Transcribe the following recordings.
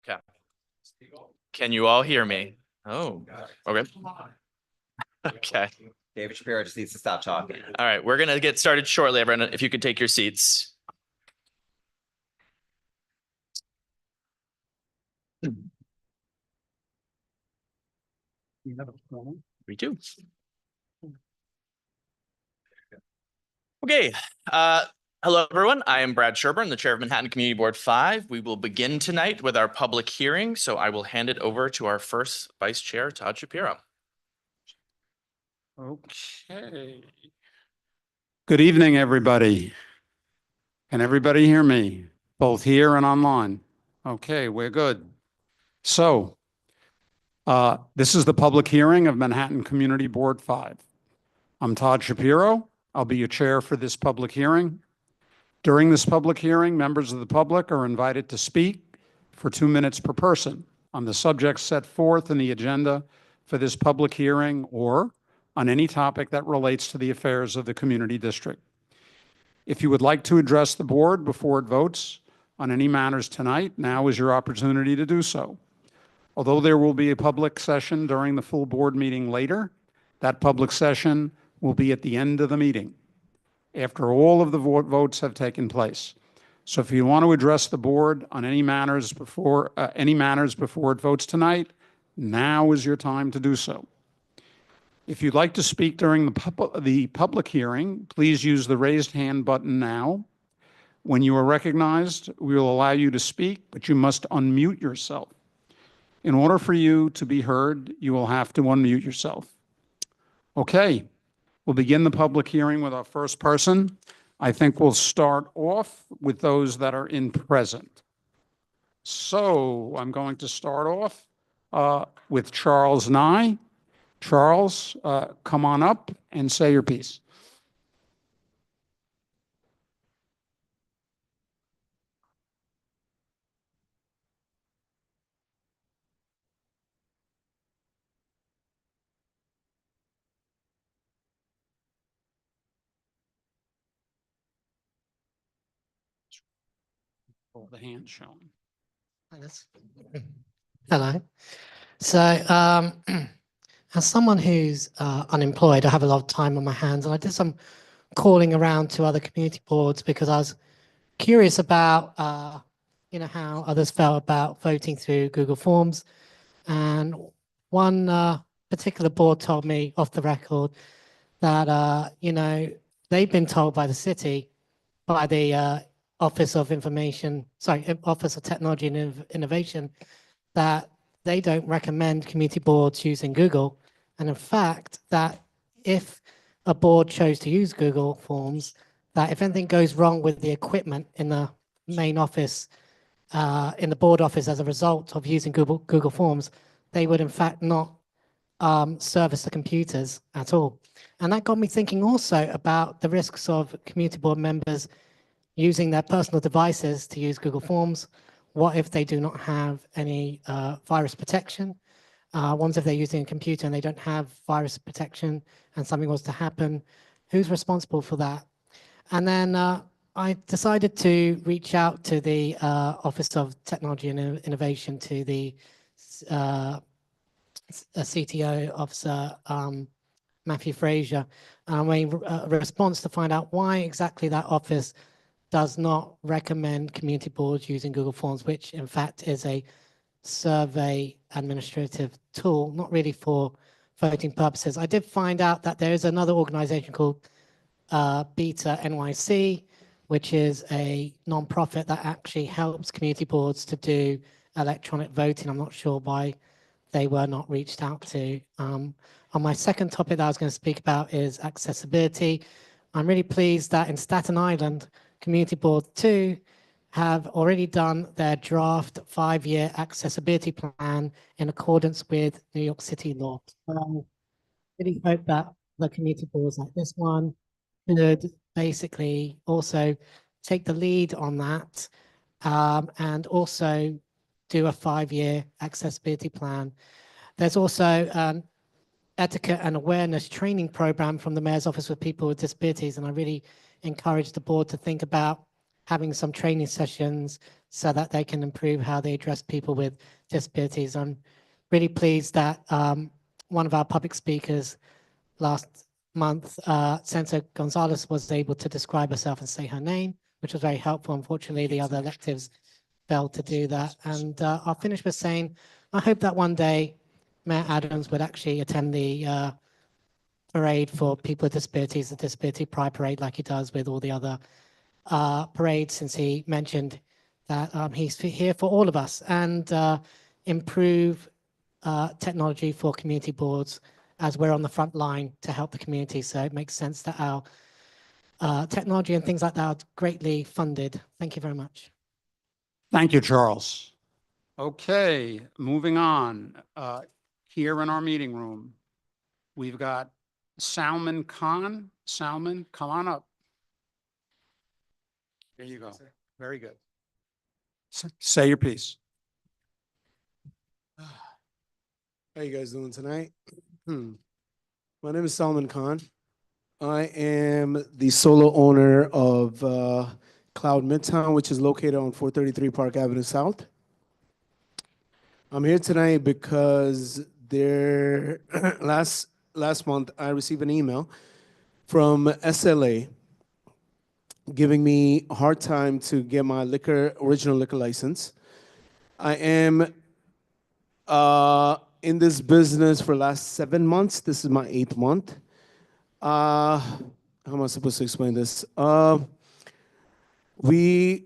Okay. Can you all hear me? Oh, okay. Okay. David Shapiro just needs to stop talking. All right. We're going to get started shortly, everyone. If you could take your seats. We do. Okay. Hello, everyone. I am Brad Sherburne, the chair of Manhattan Community Board 5. We will begin tonight with our public hearing. So I will hand it over to our first vice chair, Todd Shapiro. Okay. Good evening, everybody. Can everybody hear me? Both here and online? Okay, we're good. So, this is the public hearing of Manhattan Community Board 5. I'm Todd Shapiro. I'll be your chair for this public hearing. During this public hearing, members of the public are invited to speak for 2 minutes per person on the subjects set forth in the agenda for this public hearing or on any topic that relates to the affairs of the community district. If you would like to address the board before it votes on any matters tonight, now is your opportunity to do so. Although there will be a public session during the full board meeting later, that public session will be at the end of the meeting, after all of the votes have taken place. So if you want to address the board on any matters before it votes tonight, now is your time to do so. If you'd like to speak during the public hearing, please use the raised hand button now. When you are recognized, we will allow you to speak, but you must unmute yourself. In order for you to be heard, you will have to unmute yourself. Okay, we'll begin the public hearing with our first person. I think we'll start off with those that are in present. So I'm going to start off with Charles Nye. Charles, come on up and say your piece. All the hands shown. Hello. So, as someone who's unemployed, I have a lot of time on my hands, and I did some calling around to other community boards because I was curious about, how others felt about voting through Google Forms. And one particular board told me off the record that, they've been told by the city, by the Office of Technology and Innovation, that they don't recommend community boards using Google. And in fact, that if a board chose to use Google Forms, that if anything goes wrong with the equipment in the main office, in the board office as a result of using Google Forms, they would in fact not service the computers at all. And that got me thinking also about the risks of community board members using their personal devices to use Google Forms. What if they do not have any virus protection? What if they're using a computer and they don't have virus protection and something was to happen? Who's responsible for that? And then I decided to reach out to the Office of Technology and Innovation, to the CTO officer, Matthew Fraser, in response to find out why exactly that office does not recommend community boards using Google Forms, which in fact is a survey administrative tool, not really for voting purposes. I did find out that there is another organization called Beta NYC, which is a non-profit that actually helps community boards to do electronic voting. I'm not sure why they were not reached out to. On my second topic that I was going to speak about is accessibility. I'm really pleased that in Staten Island, Community Board 2 have already done their draft 5-year accessibility plan in accordance with New York City law. So I really hope that the community boards like this one could basically also take the lead on that and also do a 5-year accessibility plan. There's also an etiquette and awareness training program from the Mayor's Office for People with Disabilities, and I really encourage the board to think about having some training sessions so that they can improve how they address people with disabilities. I'm really pleased that one of our public speakers last month, Senator Gonzalez, was able to describe herself and say her name, which was very helpful. Unfortunately, the other electives failed to do that. And I'll finish by saying, I hope that one day Mayor Adams would actually attend the parade for people with disabilities, the Disability Pride Parade, like he does with all the other parades, since he mentioned that he's here for all of us, and improve technology for community boards as we're on the front line to help the community. So it makes sense that our technology and things like that are greatly funded. Thank you very much. Thank you, Charles. Okay, moving on. Here in our meeting room, we've got Salman Khan. Salman, come on up. There you go. Very good. Say your piece. How you guys doing tonight? My name is Salman Khan. I am the solo owner of Cloud Midtown, which is located on 433 Park Avenue South. I'm here tonight because last month I received an email from SLA giving me a hard time to get my original liquor license. I am in this business for the last 7 months. This is my 8th month. How am I supposed to explain this? We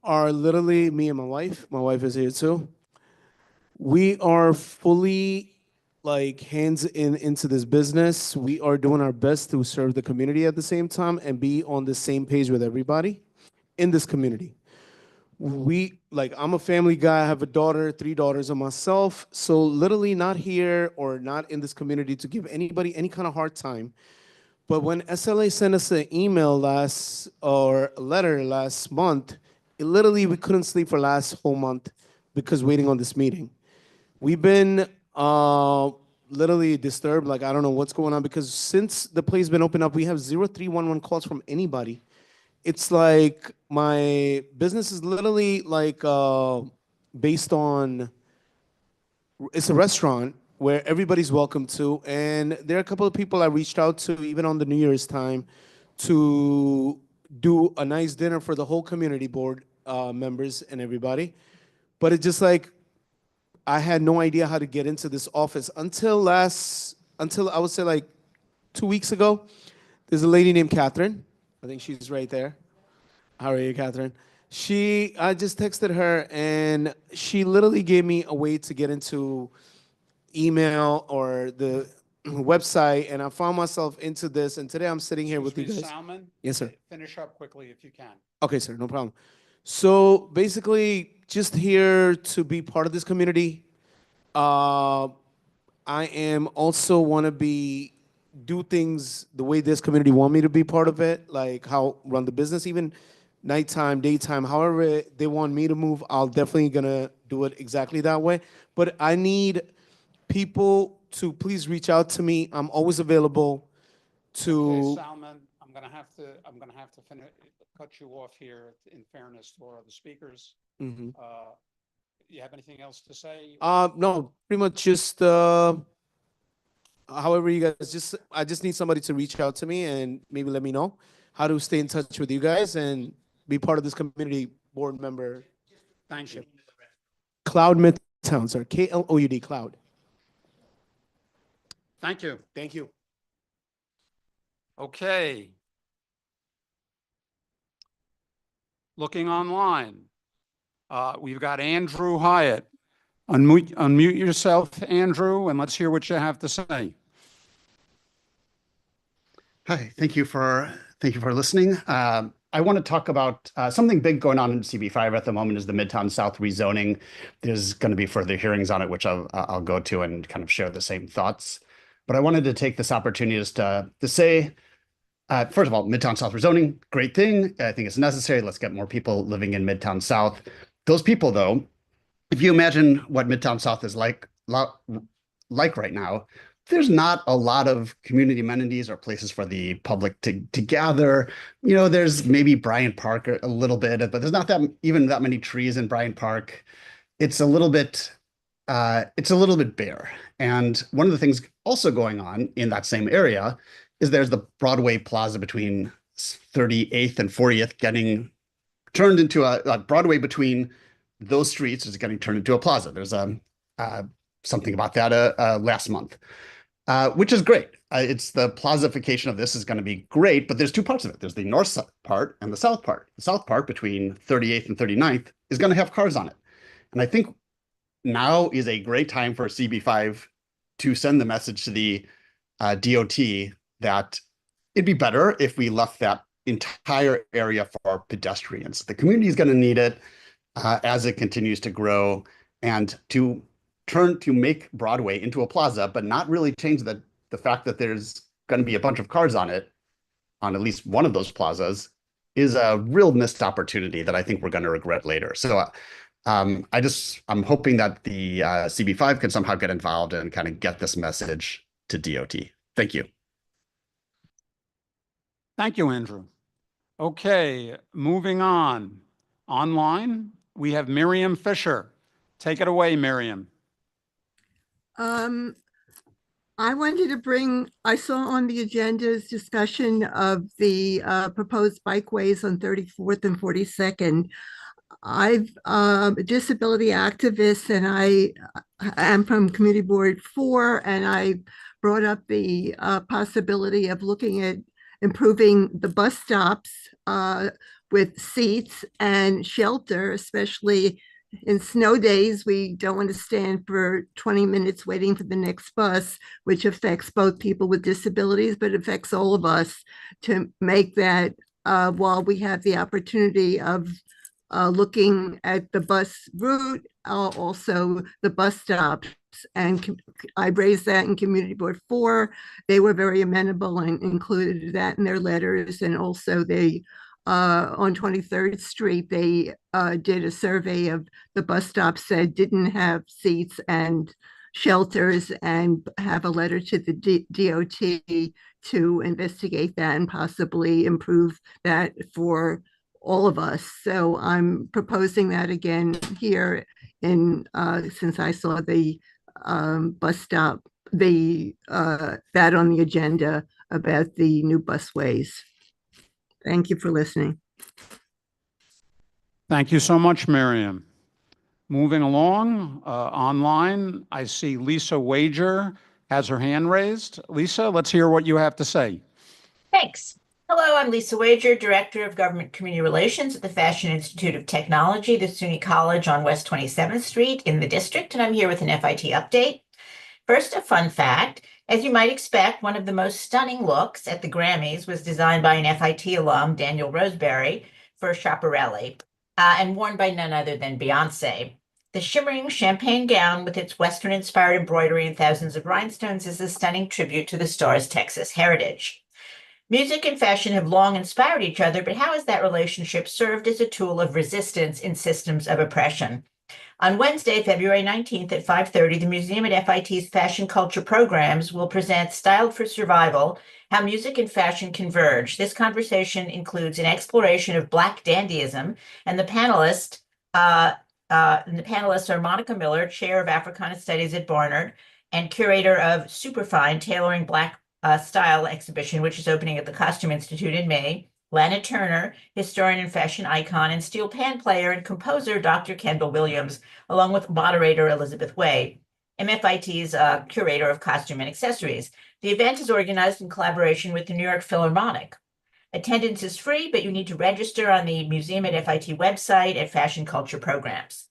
are literally, me and my wife is here too. We are fully like hands into this business. We are doing our best to serve the community at the same time and be on the same page with everybody in this community. I'm a family guy. I have a daughter, 3 daughters, and myself. So literally not here or not in this community to give anybody any kind of hard time. But when SLA sent us an email letter last month, we couldn't sleep for last whole month because waiting on this meeting. We've been literally disturbed. Like, I don't know what's going on, because since the place been opened up, we have 0311 calls from anybody. It's like my business is literally like based on, it's a restaurant where everybody's welcome to. And there are a couple of people I reached out to even on the New Year's time to do a nice dinner for the whole community board members and everybody. But it's just like, I had no idea how to get into this office until I would say like 2 weeks ago. There's a lady named Catherine. I think she's right there. How are you, Catherine? I just texted her and she literally gave me a way to get into email or the website, and I found myself into this, and today I'm sitting here with you guys. Salman? Yes, sir. Finish up quickly if you can. Okay, sir, no problem. So basically, just here to be part of this community. I am also want to do things the way this community want me to be part of it, like how run the business, even nighttime, daytime, however they want me to move, I'll definitely gonna do it exactly that way. But I need people to please reach out to me. I'm always available to. Okay, Salman, I'm gonna have to cut you off here in fairness to our other speakers. Mhm. You have anything else to say? No, pretty much just however you guys I just need somebody to reach out to me and maybe let me know how to stay in touch with you guys and be part of this community board member. Thank you. Cloud Midtown, sir. KLOUD, Cloud. Thank you. Thank you. Okay. Looking online, we've got Andrew Hyatt. Unmute yourself, Andrew, and let's hear what you have to say. Hi, thank you for listening. I want to talk about something big going on in CB5 at the moment is the Midtown South rezoning. There's going to be further hearings on it, which I'll go to and kind of share the same thoughts. But I wanted to take this opportunity just to say, first of all, Midtown South rezoning, great thing. I think it's necessary. Let's get more people living in Midtown South. Those people, though, if you imagine what Midtown South is like right now, there's not a lot of community amenities or places for the public to gather. You know, there's maybe Bryant Park a little bit, but there's not that many trees in Bryant Park. It's a little bit bare. And one of the things also going on in that same area is there's the Broadway Plaza between 38th and 40th getting turned into a Broadway between those streets is getting turned into a plaza. There's something about that last month, which is great. It's the plazification of this is going to be great, but there's two parts of it. There's the north part and the south part. The south part between 38th and 39th is going to have cars on it. And I think now is a great time for CB5 to send the message to the DOT that it'd be better if we left that entire area for pedestrians. The community is going to need it as it continues to grow, and to make Broadway into a plaza, but not really change the fact that there's going to be a bunch of cars on it, on at least one of those plazas, is a real missed opportunity that I think we're going to regret later. So I'm hoping that the CB5 can somehow get involved and kind of get this message to DOT. Thank you. Thank you, Andrew. Okay, moving on. Online, we have Miriam Fisher. Take it away, Miriam. I wanted to I saw on the agenda's discussion of the proposed bikeways on 34th and 42nd. I've a disability activist, and I am from Community Board 4, and I brought up the possibility of looking at improving the bus stops with seats and shelter, especially in snow days. We don't want to stand for 20 minutes waiting for the next bus, which affects both people with disabilities, but affects all of us, to make that while we have the opportunity of looking at the bus route, also the bus stops. And I raised that in Community Board 4. They were very amenable and included that in their letters. And also they, on 23rd Street, they did a survey of the bus stops that didn't have seats and shelters, and have a letter to the DOT to investigate that and possibly improve that for all of us. So I'm proposing that again here since I saw the bus stop, that on the agenda about the new busways. Thank you for listening. Thank you so much, Miriam. Moving along, online, I see Lisa Wager has her hand raised. Lisa, let's hear what you have to say. Thanks. Hello, I'm Lisa Wager, Director of Government Community Relations at the Fashion Institute of Technology, the SUNY College on West 27th Street in the district, and I'm here with an FIT update. First, a fun fact. As you might expect, one of the most stunning looks at the Grammys was designed by an FIT alum, Daniel Roseberry, for Schiaparelli, and worn by none other than Beyonce. The shimmering champagne gown with its Western-inspired embroidery and thousands of rhinestones is a stunning tribute to the star's Texas heritage. Music and fashion have long inspired each other, but how has that relationship served as a tool of resistance in systems of oppression? On Wednesday, February 19th at 5:30, the museum at FIT's Fashion Culture Programs will present Styled for Survival, How Music and Fashion Converge. This conversation includes an exploration of Black dandyism, and the panelists are Monica Miller, Chair of Africana Studies at Barnard, and curator of Superfine, Tailoring Black Style exhibition, which is opening at the Costume Institute in May. Lana Turner, historian and fashion icon, and steel pan player and composer Dr. Kendall Williams, along with moderator Elizabeth Way, MFIT's curator of costume and accessories. The event is organized in collaboration with the New York Philharmonic. Attendance is free, but you need to register on the Museum at FIT website at Fashion Culture Programs.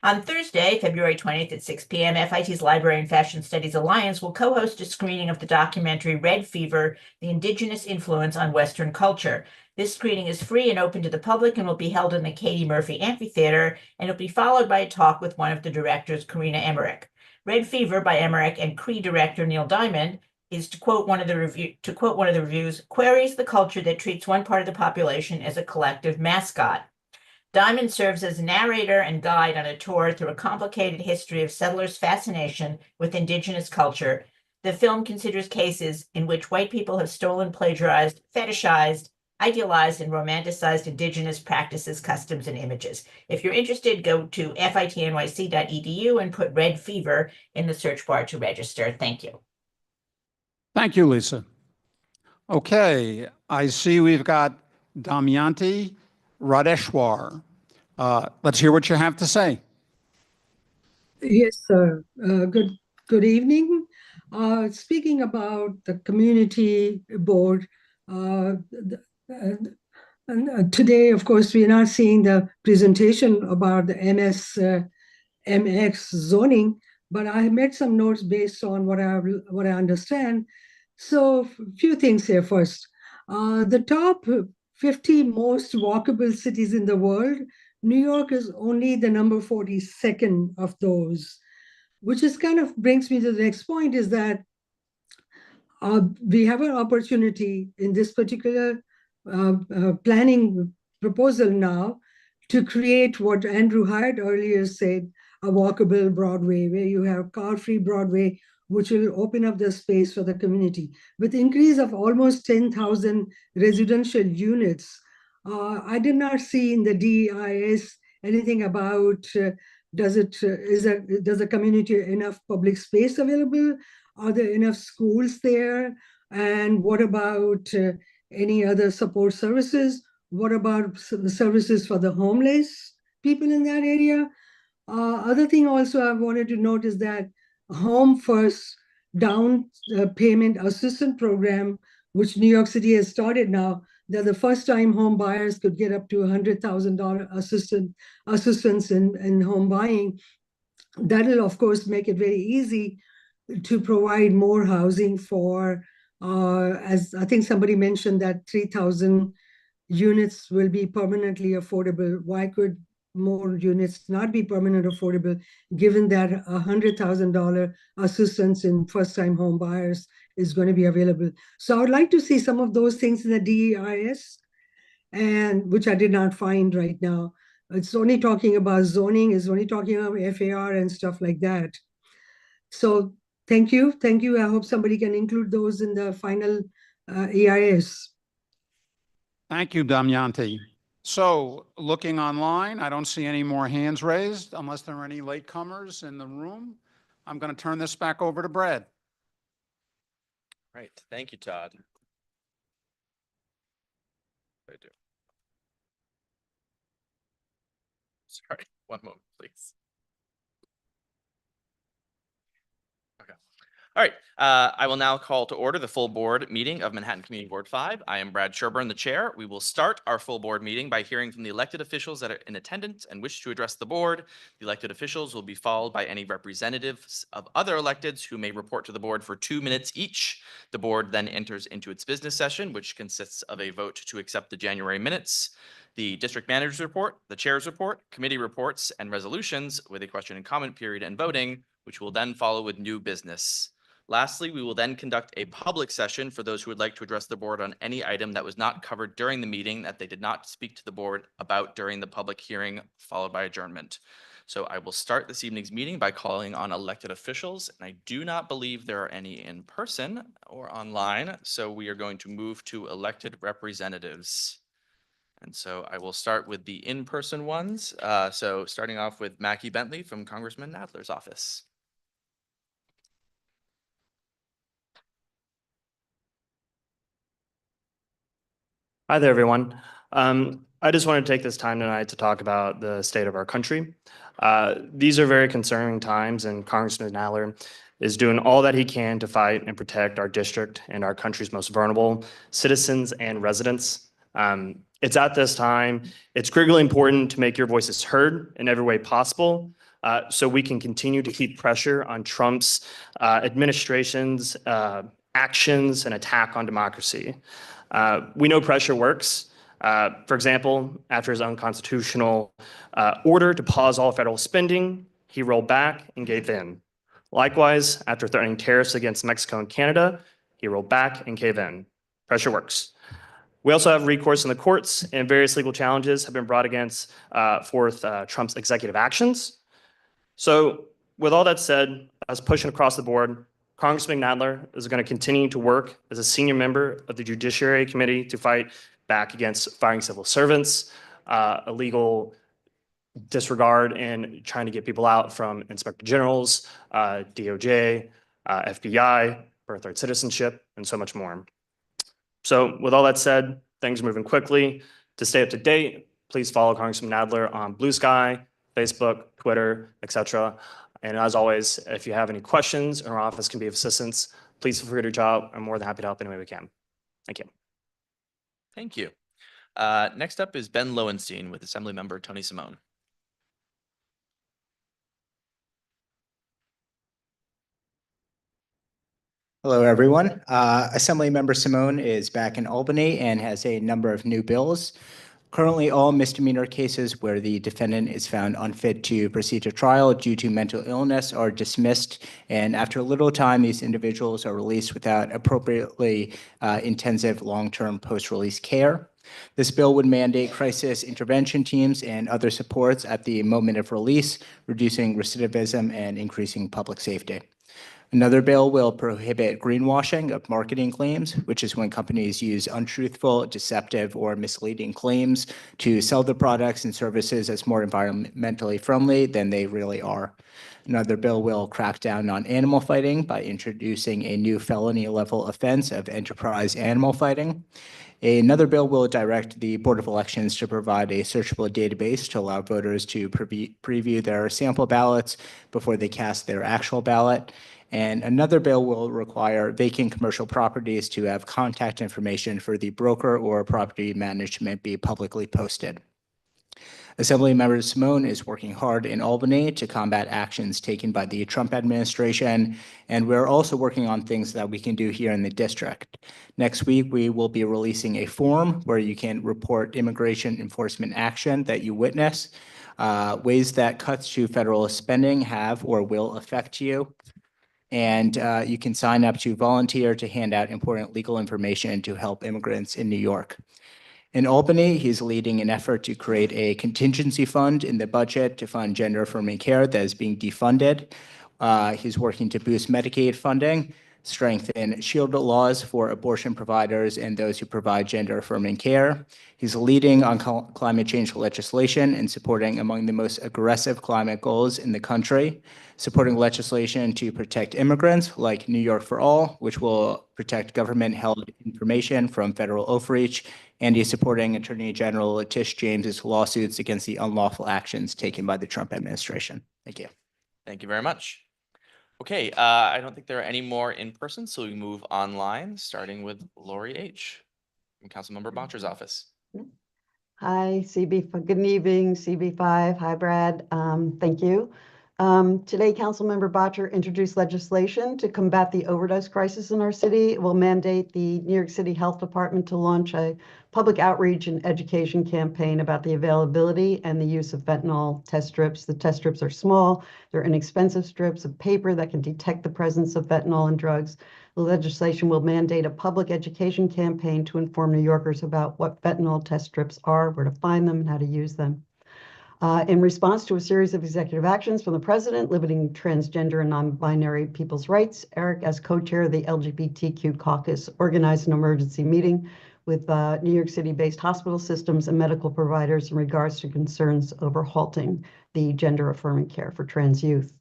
On Thursday, February 20th at 6 p.m., FIT's Library and Fashion Studies Alliance will co-host a screening of the documentary Red Fever, The Indigenous Influence on Western Culture. This screening is free and open to the public and will be held in the Katie Murphy Amphitheater, and it'll be followed by a talk with one of the directors, Karina Emmerich. Red Fever by Emmerich and Cree director Neil Diamond is, to quote one of the reviews, queries the culture that treats one part of the population as a collective mascot. Diamond serves as narrator and guide on a tour through a complicated history of settlers' fascination with Indigenous culture, The film considers cases in which white people have stolen, plagiarized, fetishized, idealized, and romanticized indigenous practices, customs, and images. If you're interested, go to fitnyc.edu and put Red Fever in the search bar to register. Thank you. Thank you, Lisa. Okay, I see we've got Damayanti Radeshwar. Let's hear what you have to say. Yes, sir. Good evening. Speaking about the community board, today, of course, we are not seeing the presentation about the MX zoning, but I have made some notes based on what I understand. So, a few things here first. The top 50 most walkable cities in the world, New York is only the number 42nd of those, which is kind of brings me to the next point, is that we have an opportunity in this particular planning proposal now to create what Andrew Hyatt earlier said, a walkable Broadway, where you have car-free Broadway, which will open up the space for the community. With increase of almost 10,000 residential units, I did not see in the DEIS anything about does the community enough public space available? Are there enough schools there? And what about any other support services? What about the services for the homeless people in that area? Other thing also I wanted to note is that Home First down payment assistance program, which New York City has started now, that the first-time home buyers could get up to $100,000 assistance in home buying. That will, of course, make it very easy to provide more housing for, as I think somebody mentioned, that 3,000 units will be permanently affordable. Why could more units not be permanent affordable, given that $100,000 assistance in first-time home buyers is going to be available? So I would like to see some of those things in the DEIS, and which I did not find right now. It's only talking about zoning, it's only talking about FAR and stuff like that. So thank you. I hope somebody can include those in the final EIS. Thank you, Damayanti. So looking online, I don't see any more hands raised unless there are any latecomers in the room. I'm going to turn this back over to Brad. Right. Thank you, Todd. I do. Sorry, one moment, please. Okay. All right. I will now call to order the full board meeting of Manhattan Community Board 5. I am Brad Sherburne, the chair. We will start our full board meeting by hearing from the elected officials that are in attendance and wish to address the board. The elected officials will be followed by any representatives of other electeds who may report to the board for 2 minutes each. The board then enters into its business session, which consists of a vote to accept the January minutes, the district manager's report, the chair's report, committee reports, and resolutions with a question and comment period and voting, which will then follow with new business. Lastly, we will then conduct a public session for those who would like to address the board on any item that was not covered during the meeting that they did not speak to the board about during the public hearing, followed by adjournment. So I will start this evening's meeting by calling on elected officials, and I do not believe there are any in person or online, so we are going to move to elected representatives. And so I will start with the in-person ones. So starting off with Mackie Bentley from Congressman Nadler's office. Hi there, everyone. I just want to take this time tonight to talk about the state of our country. These are very concerning times, and Congressman Nadler is doing all that he can to fight and protect our district and our country's most vulnerable citizens and residents. It's at this time, it's critically important to make your voices heard in every way possible, so we can continue to keep pressure on Trump's administration's actions and attack on democracy. We know pressure works. For example, after his unconstitutional order to pause all federal spending, he rolled back and gave in. Likewise, after threatening tariffs against Mexico and Canada, he rolled back and gave in. Pressure works. We also have recourse in the courts, and various legal challenges have been brought against Trump's executive actions. So with all that said, I was pushing across the board. Congressman Nadler is going to continue to work as a senior member of the Judiciary Committee to fight back against firing civil servants, illegal disregard and trying to get people out from inspector generals, DOJ, FBI, birthright citizenship, and so much more. So with all that said, things are moving quickly. To stay up to date, please follow Congressman Nadler on Blue Sky, Facebook, Twitter, etc. And as always, if you have any questions or our office can be of assistance, please feel free to reach out. I'm more than happy to help any way we can. Thank you. Thank you. Next up is Ben Lowenstein with Assemblymember Tony Simone. Hello, everyone. Assemblymember Simone is back in Albany and has a number of new bills. Currently, all misdemeanor cases where the defendant is found unfit to proceed to trial due to mental illness are dismissed, and after a little time, these individuals are released without appropriately intensive long-term post-release care. This bill would mandate crisis intervention teams and other supports at the moment of release, reducing recidivism and increasing public safety. Another bill will prohibit greenwashing of marketing claims, which is when companies use untruthful, deceptive, or misleading claims to sell their products and services as more environmentally friendly than they really are. Another bill will crack down on animal fighting by introducing a new felony level offense of enterprise animal fighting. Another bill will direct the Board of Elections to provide a searchable database to allow voters to preview their sample ballots before they cast their actual ballot. And another bill will require vacant commercial properties to have contact information for the broker or property management be publicly posted. Assemblymember Simone is working hard in Albany to combat actions taken by the Trump administration, and we're also working on things that we can do here in the district. Next week, we will be releasing a form where you can report immigration enforcement action that you witness, ways that cuts to federal spending have or will affect you. And you can sign up to volunteer to hand out important legal information to help immigrants in New York. In Albany, he's leading an effort to create a contingency fund in the budget to fund gender-affirming care that is being defunded. He's working to boost Medicaid funding, strengthen shield laws for abortion providers and those who provide gender-affirming care. He's leading on climate change legislation and supporting among the most aggressive climate goals in the country, supporting legislation to protect immigrants like New York for All, which will protect government-held information from federal overreach, and he's supporting Attorney General Tish James's lawsuits against the unlawful actions taken by the Trump administration. Thank you. Thank you very much. Okay, I don't think there are any more in person, so we move online, starting with Lori H. from Councilmember Bottcher's office. Hi, good evening, CB5. Hi, Brad. Thank you. Today, Councilmember Bottcher introduced legislation to combat the overdose crisis in our city. It will mandate the New York City Health Department to launch a public outreach and education campaign about the availability and the use of fentanyl test strips. The test strips are small. They're inexpensive strips of paper that can detect the presence of fentanyl in drugs. The legislation will mandate a public education campaign to inform New Yorkers about what fentanyl test strips are, where to find them, and how to use them. In response to a series of executive actions from the president limiting transgender and non-binary people's rights, Eric, as co-chair of the LGBTQ caucus, organized an emergency meeting with New York City-based hospital systems and medical providers in regards to concerns over halting the gender-affirming care for trans youth.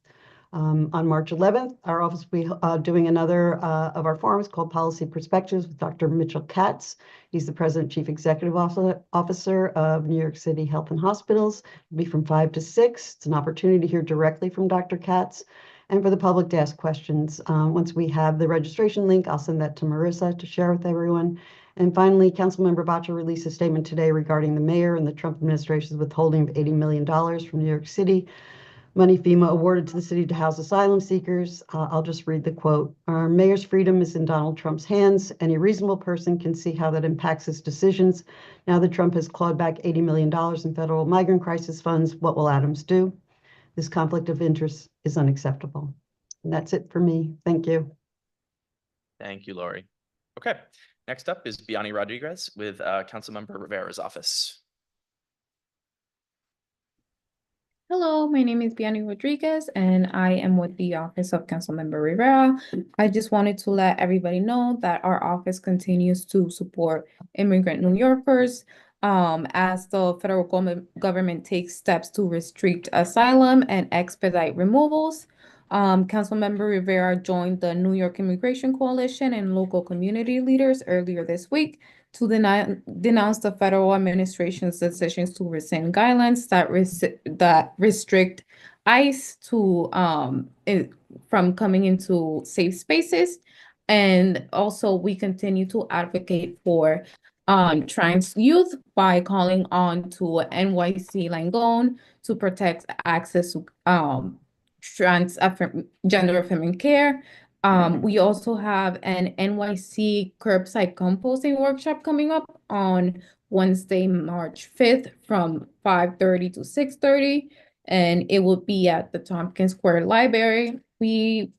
On March 11th, our office will be doing another of our forums called Policy Perspectives with Dr. Mitchell Katz. He's the President Chief Executive Officer of New York City Health and Hospitals. It'll be from 5 to 6. It's an opportunity to hear directly from Dr. Katz and for the public to ask questions. Once we have the registration link, I'll send that to Marissa to share with everyone. And finally, Councilmember Bottcher released a statement today regarding the mayor and the Trump administration's withholding of $80 million from New York City. Money FEMA awarded to the city to house asylum seekers. I'll just read the quote. Our mayor's freedom is in Donald Trump's hands. Any reasonable person can see how that impacts his decisions. Now that Trump has clawed back $80 million in federal migrant crisis funds, what will Adams do? This conflict of interest is unacceptable. And that's it for me. Thank you. Thank you, Lori. Okay, next up is Biani Rodriguez with Councilmember Rivera's office. Hello, Hello, my name is Biani Rodriguez, and I am with the Office of Councilmember Rivera. I just wanted to let everybody know that our office continues to support immigrant New Yorkers as the federal government takes steps to restrict asylum and expedite removals. Councilmember Rivera joined the New York Immigration Coalition and local community leaders earlier this week to denounce the federal administration's decisions to rescind guidelines that restrict ICE to from coming into safe spaces. And also we continue to advocate for trans youth by calling on to NYC Langone to protect access to gender affirming care. We also have an NYC curbside composting workshop coming up on Wednesday, March 5th from 5:30 to 6:30, and it will be at the Tompkins Square Library. We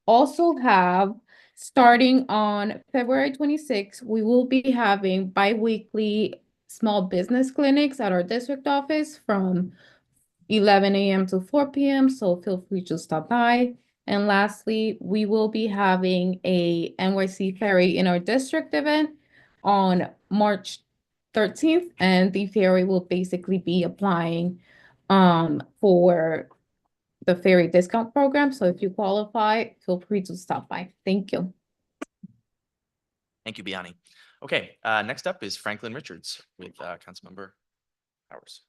also have, starting on February 26th, we will be having bi-weekly small business clinics at our district office from 11 a.m. to 4 p.m. So feel free to stop by. And lastly, we will be having a NYC Ferry in our district event on March 13th. And the ferry will basically be applying for the ferry discount program. So if you qualify, feel free to stop by. Thank you. Thank you, Biani. Okay, next up is Franklin Richards with Councilmember Powers.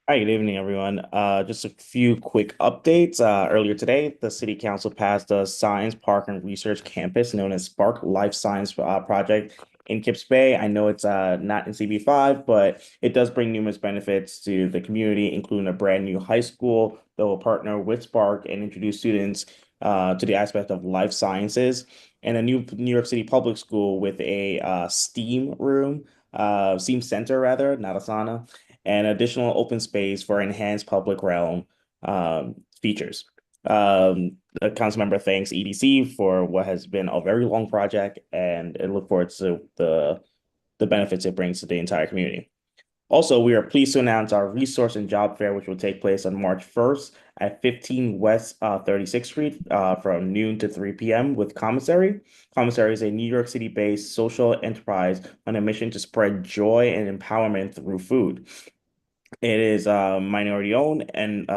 Hi, good evening, everyone. Just a few quick updates. Earlier today, the City Council passed a Science Park and Research Campus known as Spark Life Science Project in Kips Bay. I know it's not in CB5, but it does bring numerous benefits to the community, including a brand new high school that will partner with Spark and introduce students to the aspect of life sciences, and a new New York City public school with a STEAM room, STEAM center rather, not a sauna, and additional open space for enhanced public realm features. The council member thanks EDC for what has been a very long project, and I look forward to the benefits it brings to the entire community. Also, we are pleased to announce our resource and job fair, which will take place on March 1st at 15 West 36th Street from noon to 3 p.m. with Commissary. Commissary is a New York City-based social enterprise on a mission to spread joy and empowerment through food. It is minority owned and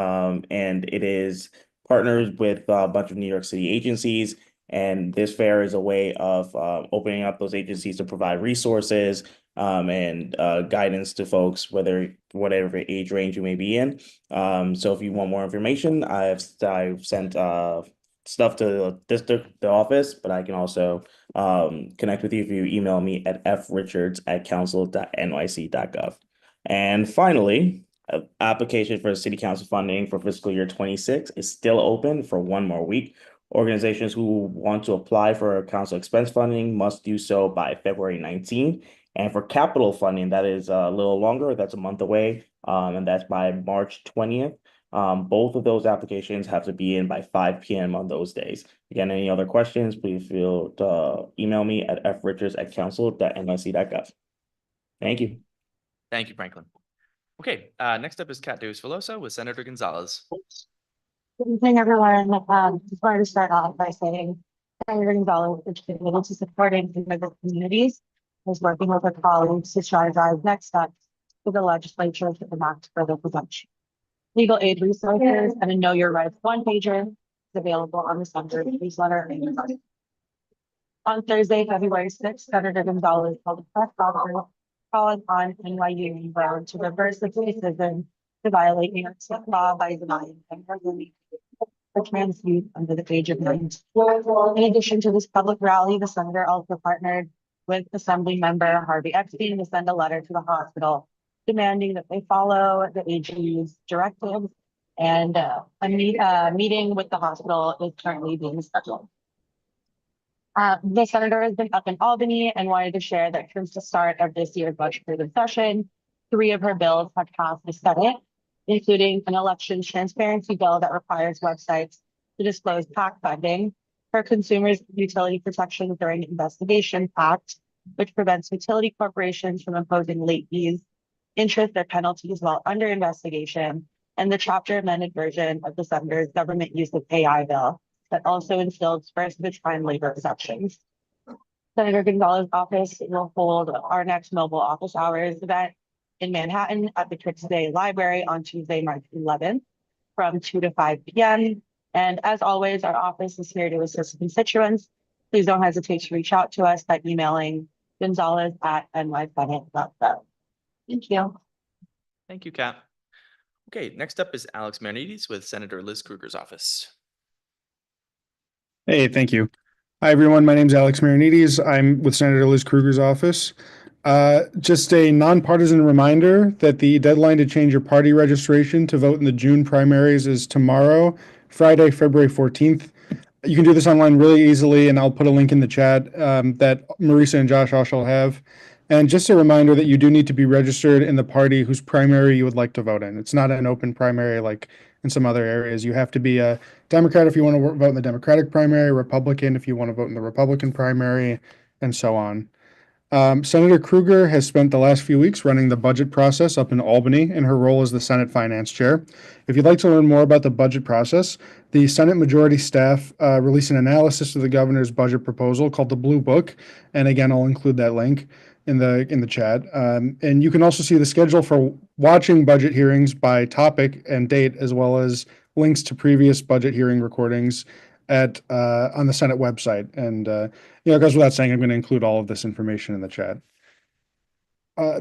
it is partnered with a bunch of New York City agencies. And this fair is a way of opening up those agencies to provide resources and guidance to folks, whatever age range you may be in. So if you want more information, I've sent stuff to the office, but I can also connect with you if you email me at frichards@council.nyc.gov. And finally, application for city council funding for fiscal year 26 is still open for one more week. Organizations who want to apply for council expense funding must do so by February 19th. And for capital funding, that is a little longer, that's a month away, and that's by March 20th. Both of those applications have to be in by 5 p.m. on those days. Again, any other questions, please feel to email me at frichards@council.nyc.gov. Thank you. Thank you, Franklin. Okay, next up is Kat Davis Veloso with Senator Gonzalez. Good evening, everyone. Just wanted to start off by saying Senator Gonzalez is committed to supporting immigrant communities, is working with her colleagues to strategize next steps for the legislature to enact further prevention. Legal aid resources and a Know Your Rights one-pager is available on the Senator's newsletter. On Thursday, February 6th, Senator Gonzalez held a press conference calling on NYU and Brown to reverse its decision to violate New York State law by denying for trans youth under the age of 19. In addition to this public rally, the senator also partnered with Assembly member Harvey Epstein to send a letter to the hospital demanding that they follow the AG's directives, and a meeting with the hospital is currently being scheduled. The senator has been up in Albany and wanted to share that since the start of this year's legislative session, 3 of her bills have passed the Senate, including an elections transparency bill that requires websites to disclose PAC funding, her Consumers Utility Protection during Investigation Act, which prevents utility corporations from imposing late fees, interest, or penalties while under investigation, and the chapter amended version of the Senator's government use of AI bill that also instills first of its kind labor exceptions. Senator Gonzalez's office will hold our next mobile office hours event in Manhattan at the Trix Day Library on Tuesday, March 11th from 2 to 5 p.m. And as always, our office is here to assist constituents. Please don't hesitate to reach out to us by emailing gonzalez@nysenate.gov. Thank you. Thank you, Kat. Okay, next up is Alex Marinides with Senator Liz Kruger's office. Hey, thank you. Hi, everyone. My name is Alex Marinides. I'm with Senator Liz Kruger's office. Just a nonpartisan reminder that the deadline to change your party registration to vote in the June primaries is tomorrow, Friday, February 14th. You can do this online really easily, and I'll put a link in the chat that Marisa and Josh also have. And just a reminder that you do need to be registered in the party whose primary you would like to vote in. It's not an open primary like in some other areas. You have to be a Democrat if you want to vote in the Democratic primary, Republican if you want to vote in the Republican primary, and so on. Senator Kruger has spent the last few weeks running the budget process up in Albany in her role as the Senate Finance Chair. If you'd like to learn more about the budget process, the Senate Majority staff released an analysis of the governor's budget proposal called the Blue Book. And again, I'll include that link in the chat. And you can also see the schedule for watching budget hearings by topic and date, as well as links to previous budget hearing recordings at on the Senate website. And it goes without saying, I'm going to include all of this information in the chat.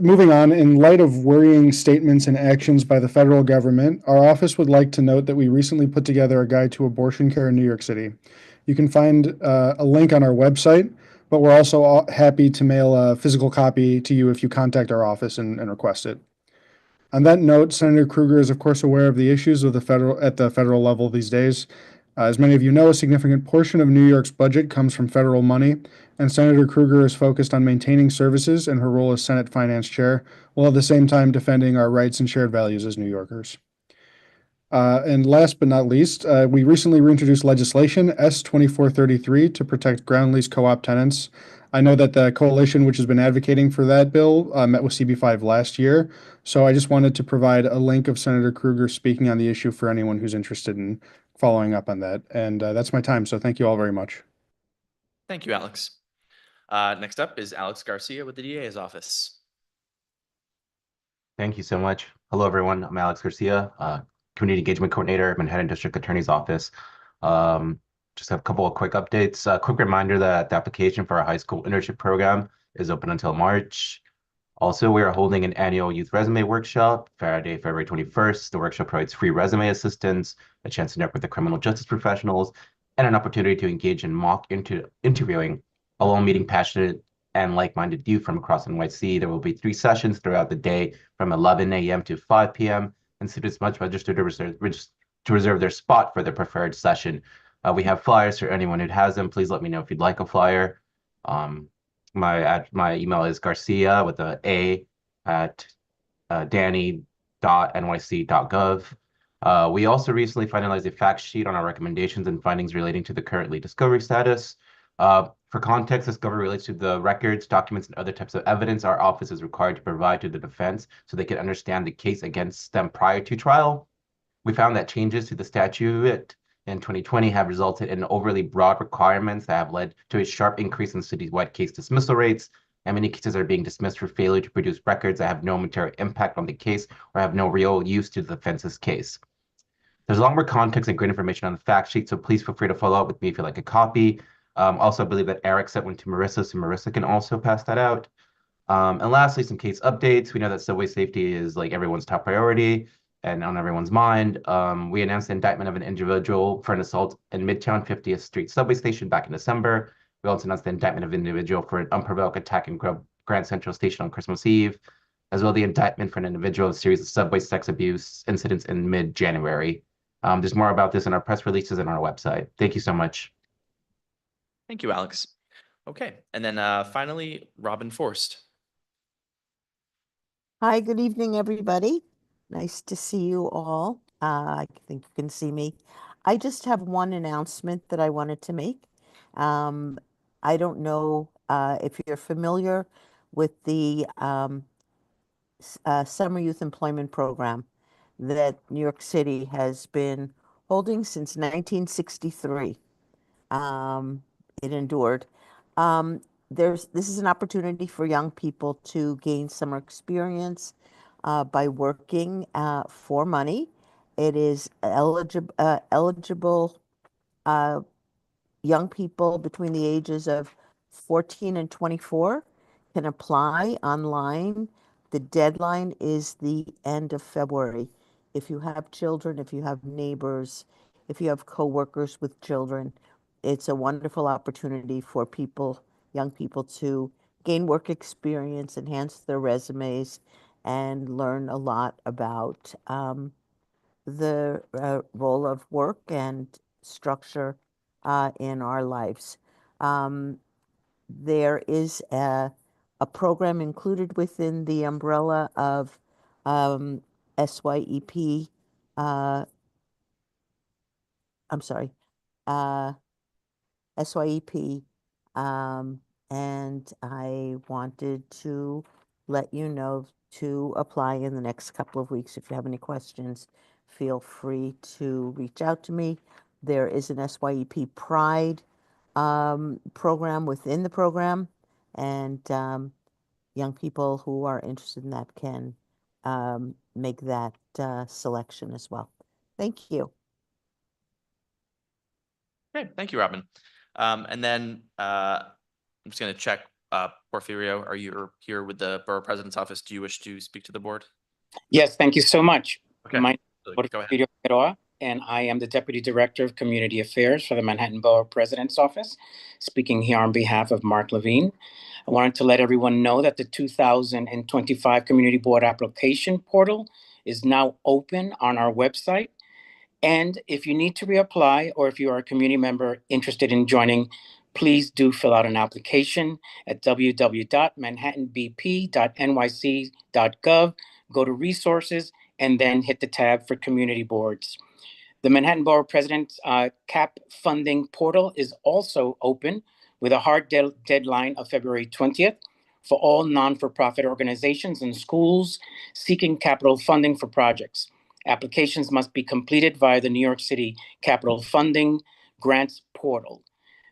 Moving on, in light of worrying statements and actions by the federal government, our office would like to note that we recently put together a guide to abortion care in New York City. You can find a link on our website, but we're also happy to mail a physical copy to you if you contact our office and request it. On that note, Senator Kruger is of course aware of the issues of at the federal level these days. As many of you know, a significant portion of New York's budget comes from federal money, and Senator Kruger is focused on maintaining services in her role as Senate Finance Chair, while at the same time defending our rights and shared values as New Yorkers. And last but not least, we recently reintroduced legislation S-2433 to protect ground lease co-op tenants. I know that the coalition, which has been advocating for that bill, met with CB5 last year. So I just wanted to provide a link of Senator Kruger speaking on the issue for anyone who's interested in following up on that. And that's my time. So thank you all very much. Thank you, Alex. Next up is Alex Garcia with the DA's office. Thank you so much. Hello, everyone. I'm Alex Garcia, Community Engagement Coordinator, Manhattan District Attorney's Office. Just have a couple of quick updates. A quick reminder that the application for our high school internship program is open until March. Also, we are holding an annual youth resume workshop Friday, February 21st. The workshop provides free resume assistance, a chance to network with the criminal justice professionals, and an opportunity to engage in mock interviewing, along meeting passionate and like-minded youth from across NYC. There will be 3 sessions throughout the day from 11 a.m. to 5 p.m. and students must register to reserve their spot for their preferred session. We have flyers for anyone who has them. Please let me know if you'd like a flyer. My email is Garcia with a A at danny.nyc.gov. We also recently finalized a fact sheet on our recommendations and findings relating to the current lead discovery status. For context, discovery relates to the records, documents, and other types of evidence our office is required to provide to the defense so they can understand the case against them prior to trial. We found that changes to the statute in 2020 have resulted in overly broad requirements that have led to a sharp increase in citywide case dismissal rates, and many cases are being dismissed for failure to produce records that have no material impact on the case or have no real use to the defense's case. There's a lot more context and great information on the fact sheet, so please feel free to follow up with me if you'd like a copy. Also, I believe that Eric sent one to Marissa, so Marissa can also pass that out. And lastly, some case updates. We know that subway safety is like everyone's top priority and on everyone's mind. We announced the indictment of an individual for an assault in Midtown 50th Street subway station back in December. We also announced the indictment of an individual for an unprovoked attack in Grand Central Station on Christmas Eve, as well as the indictment for an individual of a series of subway sex abuse incidents in mid-January. There's more about this in our press releases and our website. Thank you so much. Thank you, Alex. Okay, and then finally, Robin Forst. Hi, good evening, everybody. Nice to see you all. I think you can see me. I just have one announcement that I wanted to make. I don't know if you're familiar with the Summer Youth Employment Program. that New York City has been holding since 1963. It endured. This is an opportunity for young people to gain summer experience by working for money. It is eligible young people between the ages of 14 and 24 can apply online. The deadline is the end of February. If you have children, if you have neighbors, if you have coworkers with children, it's a wonderful opportunity for people, young people, to gain work experience, enhance their resumes, and learn a lot about the role of work and structure in our lives. There is a program included within the umbrella of SYEP. I'm sorry, SYEP. And I wanted to let you know to apply in the next couple of weeks. If you have any questions, feel free to reach out to me. There is an SYEP Pride program within the program, and young people who are interested in that can make that selection as well. Thank you. Okay, thank you, Robin. And then I'm just going to check, Porfirio, are you here with the Borough President's Office? Do you wish to speak to the board? Yes, thank you so much. Okay, My go ahead. Porfirio Figueroa, and I am the Deputy Director of Community Affairs for the Manhattan Borough President's Office, speaking here on behalf of Mark Levine. I wanted to let everyone know that the 2025 Community Board application portal is now open on our website. And if you need to reapply, or if you are a community member interested in joining, please do fill out an application at www.manhattanbp.nyc.gov. Go to resources and then hit the tab for community boards. The Manhattan Borough President's CAP funding portal is also open with a hard deadline of February 20th for all non-for-profit organizations and schools seeking capital funding for projects. Applications must be completed via the New York City Capital Funding Grants portal.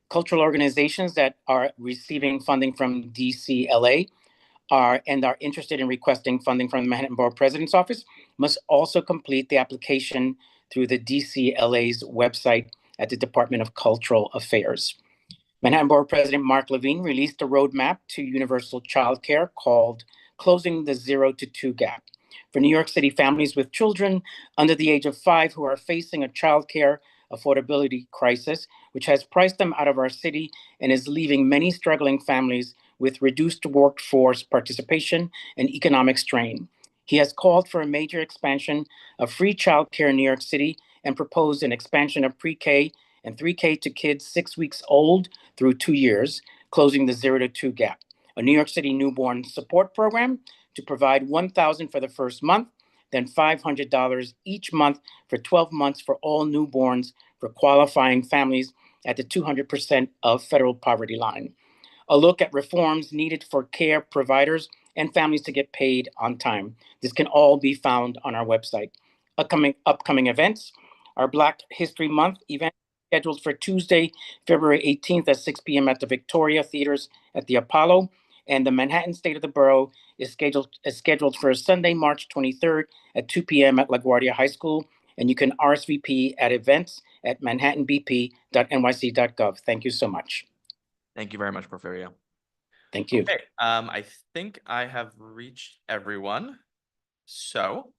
Cultural organizations that are receiving funding from DCLA are interested in requesting funding from the Manhattan Borough President's Office must also complete the application through the DCLA's website at the Department of Cultural Affairs. Manhattan Borough President Mark Levine released a roadmap to universal childcare called Closing the 0 to 2 Gap for New York City families with children under the age of 5 who are facing a childcare affordability crisis, which has priced them out of our city and is leaving many struggling families with reduced workforce participation and economic strain. He has called for a major expansion of free childcare in New York City and proposed an expansion of pre-K and 3K to kids 6 weeks old through 2 years, closing the 0 to 2 gap. A New York City newborn support program to provide $1,000 for the first month, then $500 each month for 12 months for all newborns for qualifying families at the 200% of federal poverty line. A look at reforms needed for care providers and families to get paid on time. This can all be found on our website. Upcoming events, our Black History Month event scheduled for Tuesday, February 18th at 6 p.m. at the Victoria Theaters at the Apollo. And the Manhattan State of the Borough is scheduled for Sunday, March 23rd at 2 p.m. at LaGuardia High School. And you can RSVP at events@manhattanbp.nyc.gov. Thank you so much. Thank you very much, Porfirio. Thank you. Okay, I think I have reached everyone. So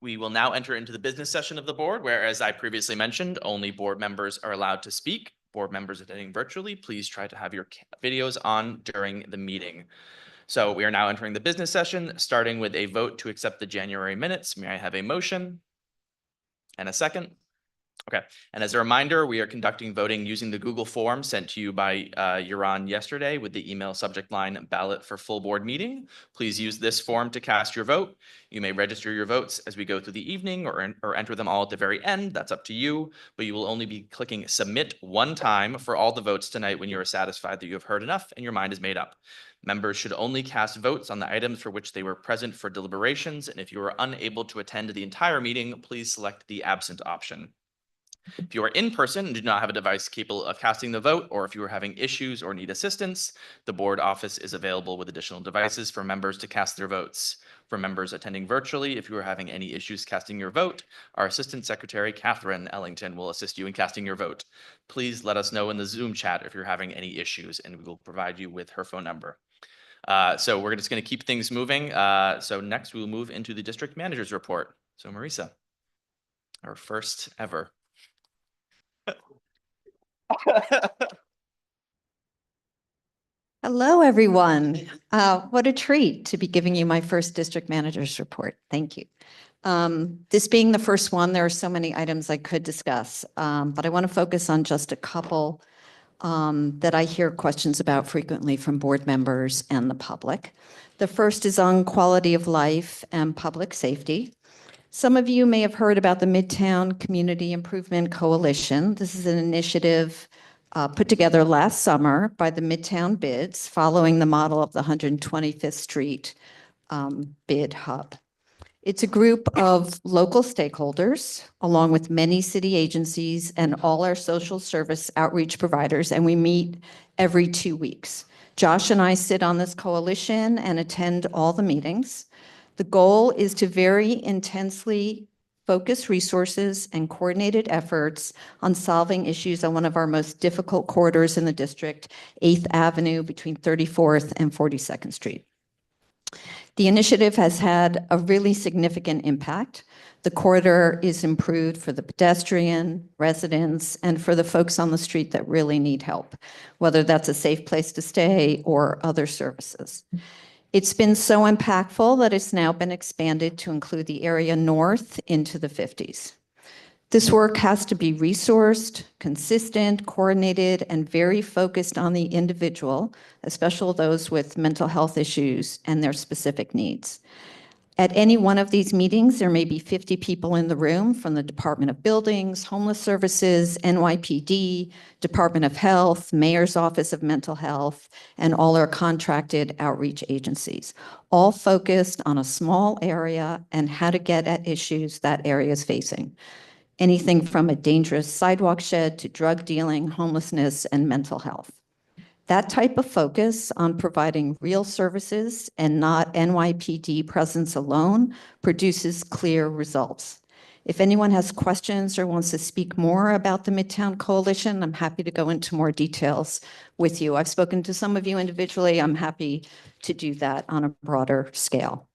we will now enter into the business session of the board, where, as I previously mentioned, only board members are allowed to speak. Board members attending virtually, please try to have your videos on during the meeting. So we are now entering the business session, starting with a vote to accept the January minutes. May I have a motion and a second? Okay, and as a reminder, we are conducting voting using the Google form sent to you by Yaron yesterday with the email subject line ballot for full board meeting. Please use this form to cast your vote. You may register your votes as we go through the evening or enter them all at the very end. That's up to you, but you will only be clicking submit one time for all the votes tonight when you are satisfied that you have heard enough and your mind is made up. Members should only cast votes on the items for which they were present for deliberations, and if you are unable to attend the entire meeting, please select the absent option. If you are in person and do not have a device capable of casting the vote, or if you are having issues or need assistance, the board office is available with additional devices for members to cast their votes. For members attending virtually, if you are having any issues casting your vote, our Assistant Secretary, Catherine Ellington, will assist you in casting your vote. Please let us know in the Zoom chat if you're having any issues, and we will provide you with her phone number. So we're just going to keep things moving. So next we will move into the district manager's report. So Marisa, our first ever. Hello, everyone. What a treat to be giving you my first district manager's report. Thank you. This being the first one, there are so many items I could discuss, but I want to focus on just a couple that I hear questions about frequently from board members and the public. The first is on quality of life and public safety. Some of you may have heard about the Midtown Community Improvement Coalition. This is an initiative put together last summer by the Midtown Bids, following the model of the 125th Street bid hub. It's a group of local stakeholders, along with many city agencies and all our social service outreach providers, and we meet every 2 weeks. Josh and I sit on this coalition and attend all the meetings. The goal is to very intensely focus resources and coordinated efforts on solving issues on one of our most difficult corridors in the district, 8th Avenue between 34th and 42nd Street. The initiative has had a really significant impact. The corridor is improved for the pedestrian, residents, and for the folks on the street that really need help, whether that's a safe place to stay or other services. It's been so impactful that it's now been expanded to include the area north into the 50s. This work has to be resourced, consistent, coordinated, and very focused on the individual, especially those with mental health issues and their specific needs. At any one of these meetings, there may be 50 people in the room from the Department of Buildings, Homeless Services, NYPD, Department of Health, Mayor's Office of Mental Health, and all our contracted outreach agencies, all focused on a small area and how to get at issues that area is facing. Anything from a dangerous sidewalk shed to drug dealing, homelessness, and mental health. That type of focus on providing real services and not NYPD presence alone produces clear results. If anyone has questions or wants to speak more about the Midtown Coalition, I'm happy to go into more details with you. I've spoken to some of you individually. I'm happy to do that on a broader scale.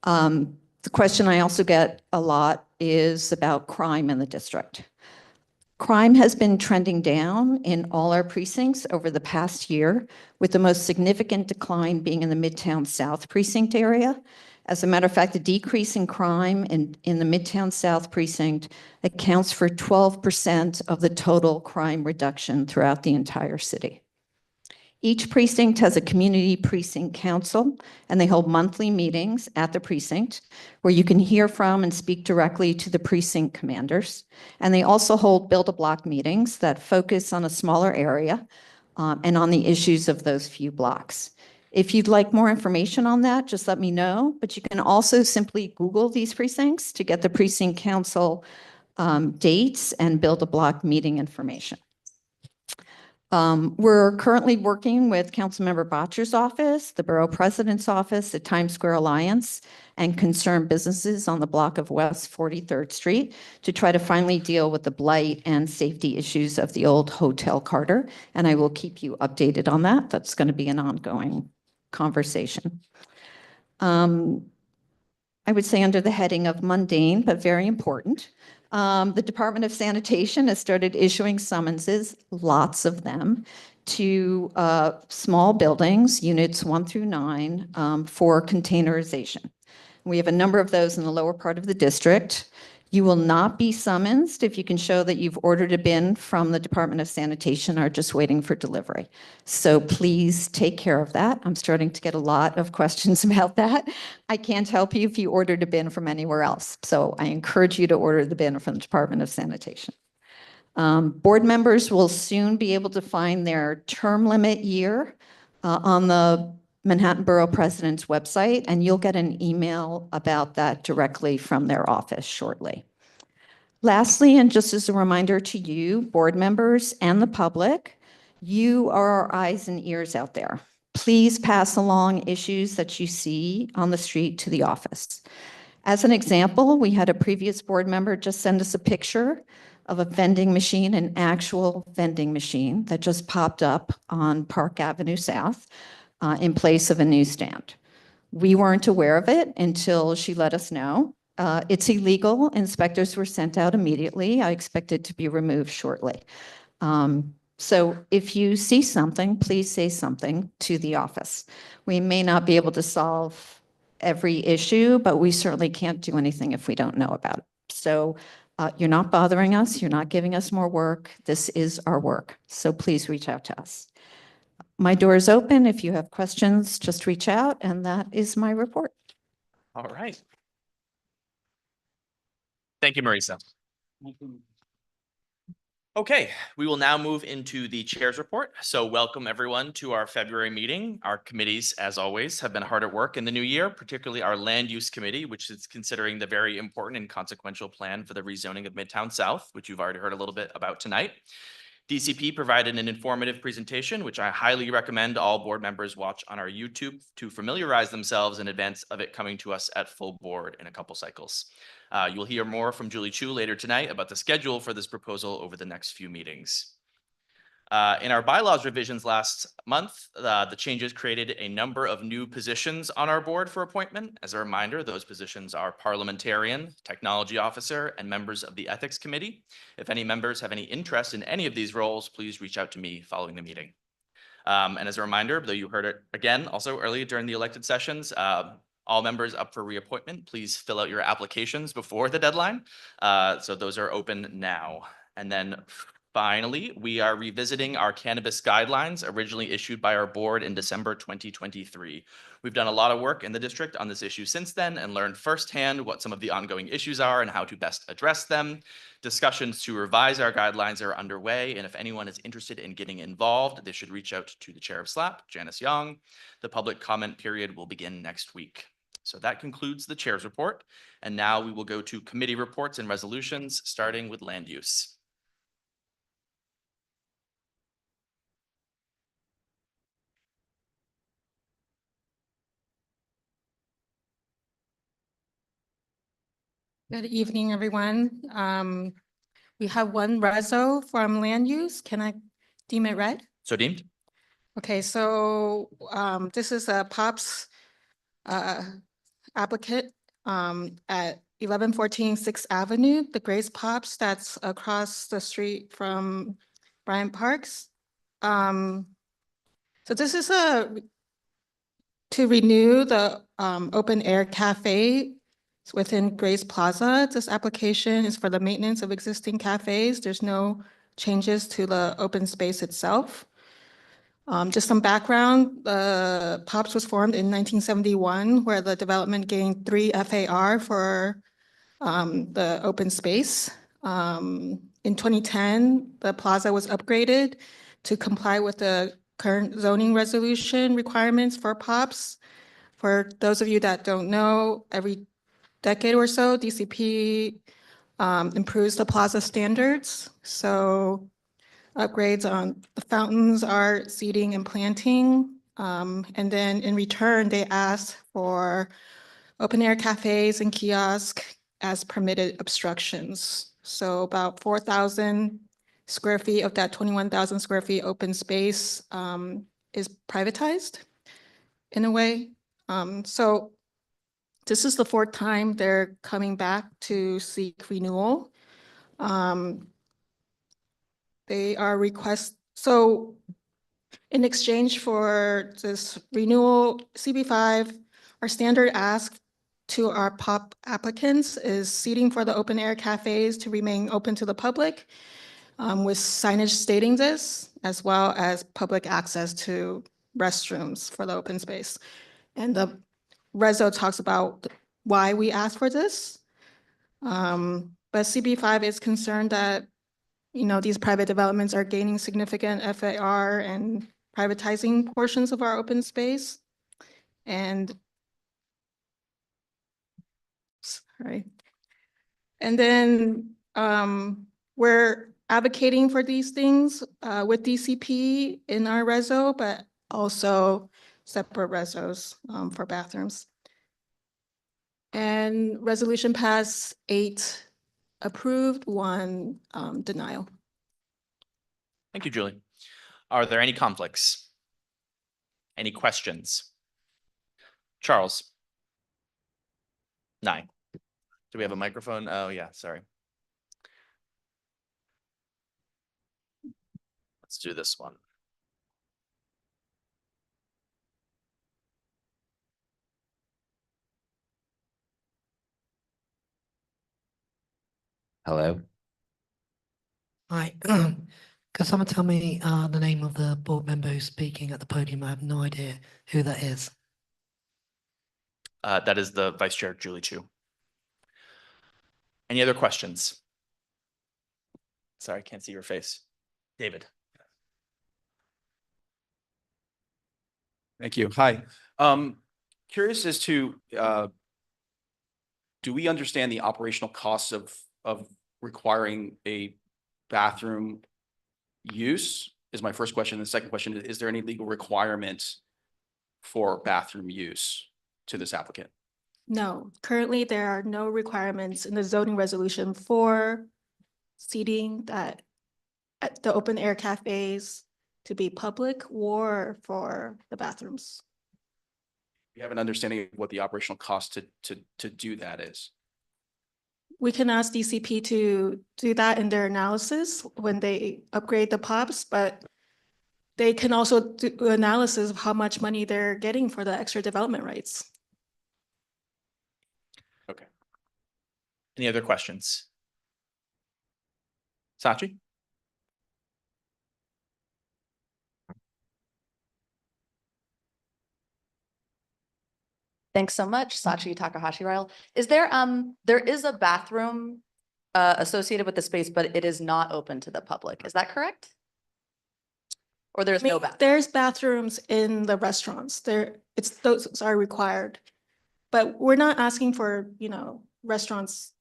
The question I also get a lot is about crime in the district. Crime has been trending down in all our precincts over the past year, with the most significant decline being in the Midtown South precinct area. As a matter of fact, the decrease in crime in the Midtown South precinct accounts for 12% of the total crime reduction throughout the entire city. Each precinct has a community precinct council, and they hold monthly meetings at the precinct where you can hear from and speak directly to the precinct commanders. And they also hold build-a-block meetings that focus on a smaller area and on the issues of those few blocks. If you'd like more information on that, just let me know. But you can also simply Google these precincts to get the precinct council dates and build-a-block meeting information. We're currently working with Councilmember Bottcher's office, the Borough President's office, the Times Square Alliance, and concerned businesses on the block of West 43rd Street to try to finally deal with the blight and safety issues of the old Hotel Carter. And I will keep you updated on that. That's going to be an ongoing conversation. I would say under the heading of mundane, but very important, the Department of Sanitation has started issuing summonses, lots of them, to small buildings, units 1 through 9, for containerization. We have a number of those in the lower part of the district. You will not be summoned if you can show that you've ordered a bin from the Department of Sanitation or just waiting for delivery. So please take care of that. I'm starting to get a lot of questions about that. I can't help you if you ordered a bin from anywhere else. So I encourage you to order the bin from the Department of Sanitation. Board members will soon be able to find their term limit year on the Manhattan Borough President's website, and you'll get an email about that directly from their office shortly. Lastly, and just as a reminder to you, board members and the public, you are our eyes and ears out there. Please pass along issues that you see on the street to the office. As an example, we had a previous board member just send us a picture of a vending machine, an actual vending machine that just popped up on Park Avenue South in place of a newsstand. We weren't aware of it until she let us know. It's illegal. Inspectors were sent out immediately. I expect it to be removed shortly. So if you see something, please say something to the office. We may not be able to solve every issue, but we certainly can't do anything if we don't know about it. So you're not bothering us. You're not giving us more work. This is our work. So please reach out to us. My door is open. If you have questions, just reach out. And that is my report. All right. Thank you, Marisa. Okay, we will now move into the chair's report. So welcome everyone to our February meeting. Our committees, as always, have been hard at work in the new year, particularly our land use committee, which is considering the very important and consequential plan for the rezoning of Midtown South, which you've already heard a little bit about tonight. DCP provided an informative presentation, which I highly recommend all board members watch on our YouTube to familiarize themselves in advance of it coming to us at full board in a couple cycles. You'll hear more from Julie Chu later tonight about the schedule for this proposal over the next few meetings. In our bylaws revisions last month, the changes created a number of new positions on our board for appointment. As a reminder, those positions are parliamentarian, technology officer, and members of the ethics committee. If any members have any interest in any of these roles, please reach out to me following the meeting. And as a reminder, though you heard it again also earlier during the elected sessions, all members up for reappointment, please fill out your applications before the deadline. So those are open now. And then finally, we are revisiting our cannabis guidelines originally issued by our board in December 2023. We've done a lot of work in the district on this issue since then and learned firsthand what some of the ongoing issues are and how to best address them. Discussions to revise our guidelines are underway, and if anyone is interested in getting involved, they should reach out to the chair of SLAP, Janice Young. The public comment period will begin next week. So that concludes the chair's report. And now we will go to committee reports and resolutions, starting with land use. Good evening, everyone. We have one reso from land use. Can I deem it read? So deemed. Okay, so this is a POPS applicant at 1114 6th Avenue, the Grace Pops that's across the street from Bryant Parks. So this is to renew the open air cafe within Grace Plaza. This application is for the maintenance of existing cafes. There's no changes to the open space itself. Just some background, POPS was formed in 1971, where the development gained 3 FAR for the open space. In 2010, the plaza was upgraded to comply with the current zoning resolution requirements for POPS. For those of you that don't know, every decade or so, DCP improves the plaza standards. So upgrades on the fountains, art, seating, and planting. And then in return, they asked for open air cafes and kiosks as permitted obstructions. So about 4,000 square feet of that 21,000 square feet open space is privatized in a way. So this is the 4th time they're coming back to seek renewal. They are so in exchange for this renewal, CB5, our standard ask to our POP applicants is seating for the open air cafes to remain open to the public with signage stating this, as well as public access to restrooms for the open space. And the reso talks about why we asked for this. But CB5 is concerned that, these private developments are gaining significant FAR and privatizing portions of our open space. And then we're advocating for these things with DCP in our reso, but also separate resos for bathrooms. And resolution passed 8 approved, 1 denial. Thank you, Julie. Are there any conflicts? Any questions? Charles? 9. Do we have a microphone? Oh, yeah, sorry. Let's do this one. Hello. Hi. Could someone tell me the name of the board member who's speaking at the podium? I have no idea who that is. That is the Vice Chair, Julie Chu. Any other questions? Sorry, I can't see your face. David. Thank you. Hi. Curious as to, do we understand the operational costs of requiring a bathroom use? Is my first question. The second question is there any legal requirements for bathroom use to this applicant? No, currently there are no requirements in the zoning resolution for seating that at the open air cafes to be public or for the bathrooms. You have an understanding of what the operational cost to do that is? We can ask DCP to do that in their analysis when they upgrade the POPs, but they can also do analysis of how much money they're getting for the extra development rights. Okay. Any other questions? Sachi? Thanks so much, Sachi Takahashi Ryle. Is there is a bathroom associated with the space, but it is not open to the public. Is that correct? Or there's no bathroom? There's bathrooms in the restaurants. Those are required. But we're not asking for, restaurants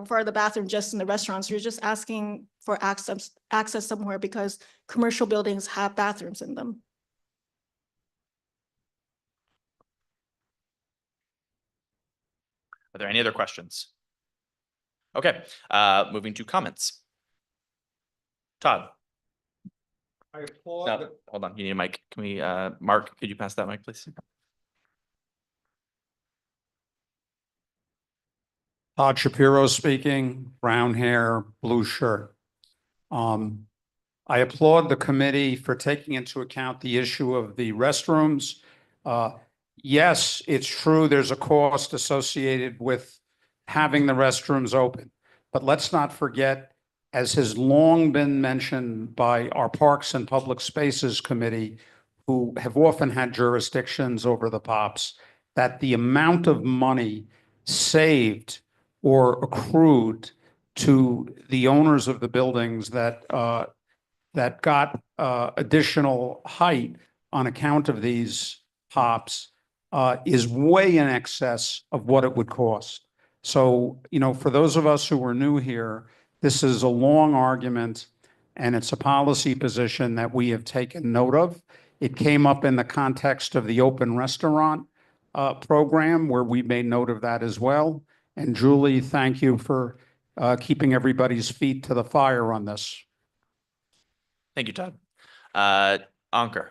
for the bathroom just in the restaurants. You're just asking for access somewhere because commercial buildings have bathrooms in them. Are there any other questions? Okay, moving to comments. Todd. I applaud. No, hold on, you need a mic. Can we, Mark, could you pass that mic, please? Todd Shapiro speaking, brown hair, blue shirt. I applaud the committee for taking into account the issue of the restrooms. Yes, it's true, there's a cost associated with having the restrooms open. But let's not forget, as has long been mentioned by our Parks and Public Spaces Committee, who have often had jurisdictions over the POPs, that the amount of money saved or accrued to the owners of the buildings that got additional height on account of these POPs is way in excess of what it would cost. So, for those of us who are new here, this is a long argument and it's a policy position that we have taken note of. It came up in the context of the open restaurant program where we made note of that as well. And Julie, thank you for keeping everybody's feet to the fire on this. Thank you, Todd. Ankur.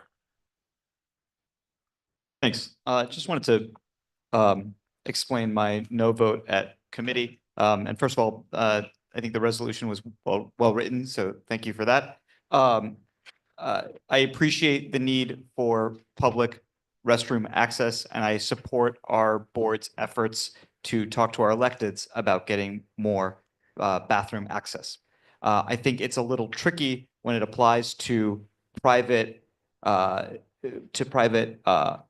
Thanks. Just wanted to explain my no vote at committee. And first of all, I think the resolution was well written, so thank you for that. I appreciate the need for public restroom access, and I support our board's efforts to talk to our electeds about getting more bathroom access. I think it's a little tricky when it applies to private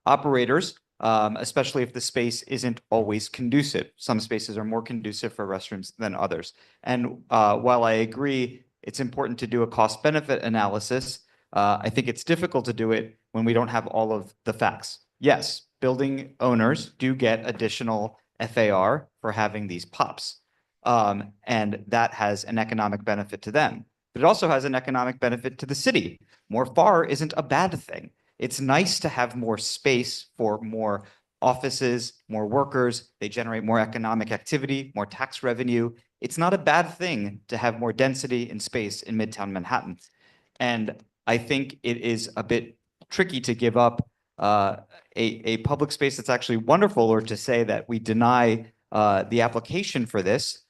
operators, especially if the space isn't always conducive. Some spaces are more conducive for restrooms than others. And while I agree it's important to do a cost-benefit analysis, I think it's difficult to do it when we don't have all of the facts. Yes, building owners do get additional FAR for having these POPs. And that has an economic benefit to them. But it also has an economic benefit to the city. More FAR isn't a bad thing. It's nice to have more space for more offices, more workers. They generate more economic activity, more tax revenue. It's not a bad thing to have more density and space in Midtown Manhattan. And I think it is a bit tricky to give up a public space that's actually wonderful, or to say that we deny the application for this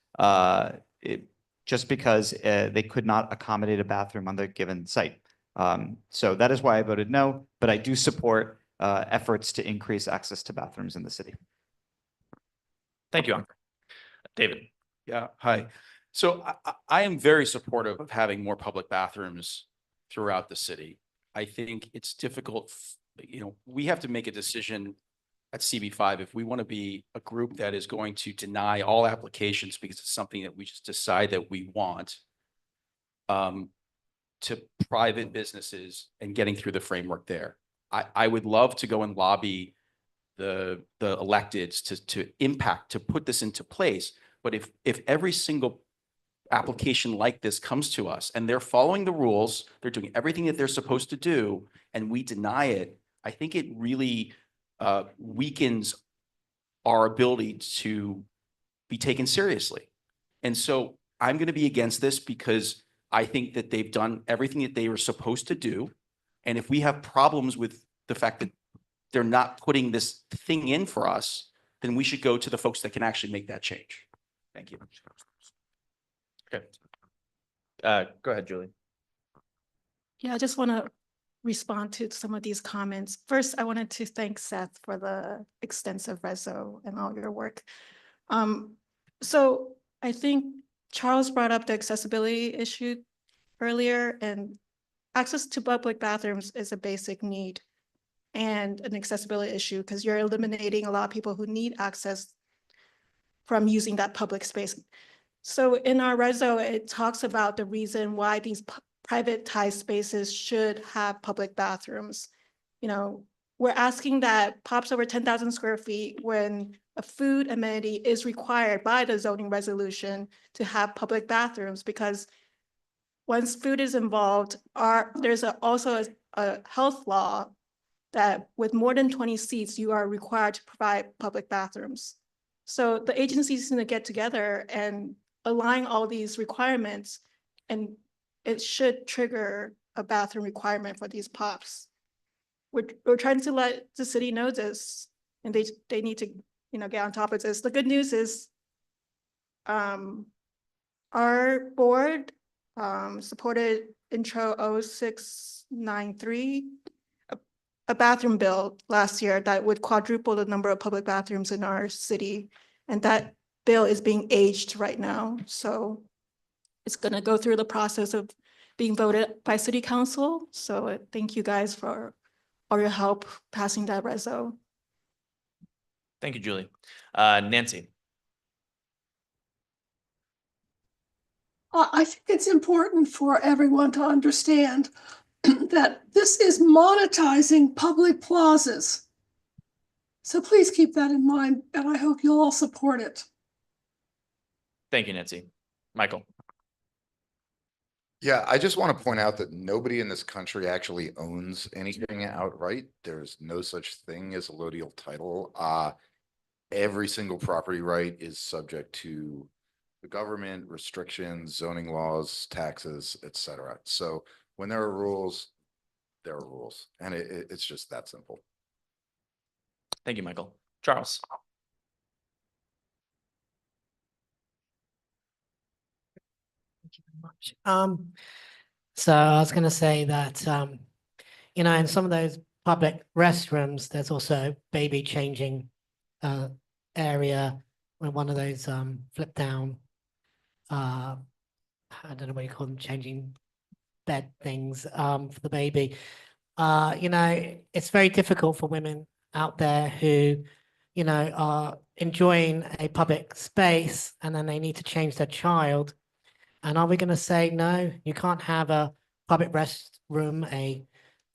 just because they could not accommodate a bathroom on the given site. So that is why I voted no, but I do support efforts to increase access to bathrooms in the city. Thank you, Ankur. David. Yeah, hi. So I am very supportive of having more public bathrooms throughout the city. I think it's difficult, we have to make a decision at CB5 if we want to be a group that is going to deny all applications because it's something that we just decide that we want, to private businesses and getting through the framework there. I would love to go and lobby the electeds to put this into place. But if every single application like this comes to us and they're following the rules, they're doing everything that they're supposed to do, and we deny it, I think it really weakens our ability to be taken seriously. And so I'm going to be against this because I think that they've done everything that they were supposed to do. And if we have problems with the fact that they're not putting this thing in for us, then we should go to the folks that can actually make that change. Thank you. Okay. Go ahead, Julie. Yeah, I just want to respond to some of these comments. First, I wanted to thank Seth for the extensive reso and all your work. So I think Charles brought up the accessibility issue earlier, and access to public bathrooms is a basic need and an accessibility issue because you're eliminating a lot of people who need access from using that public space. So in our reso, it talks about the reason why these privatized spaces should have public bathrooms. We're asking that POPs over 10,000 square feet, when a food amenity is required by the zoning resolution, to have public bathrooms, because once food is involved, there's also a health law that with more than 20 seats, you are required to provide public bathrooms. So the agencies need to get together and align all these requirements, and it should trigger a bathroom requirement for these POPs. We're trying to let the city know this, and they need to get on top of this. The good news is our board supported Intro 0693, a bathroom bill last year that would quadruple the number of public bathrooms in our city. And that bill is being aged right now. So it's going to go through the process of being voted by city council. So thank you guys for all your help passing that reso. Thank you, Julie. Nancy. I think it's important for everyone to understand that this is monetizing public plazas. So please keep that in mind, and I hope you'll all support it. Thank you, Nancy. Michael. Yeah, I just want to point out that nobody in this country actually owns anything outright. There's no such thing as a allodial title. Every single property right is subject to the government, restrictions, zoning laws, taxes, etc. So when there are rules, there are rules, and it's just that simple. Thank you, Michael. Charles. So I was going to say that, in some of those public restrooms, there's also baby changing area where one of those flip down, I don't know what you call them, changing bed things for the baby. You know, it's very difficult for women out there who, you know, are enjoying a public space and then they need to change their child. And are we going to say, no, you can't have a public restroom, a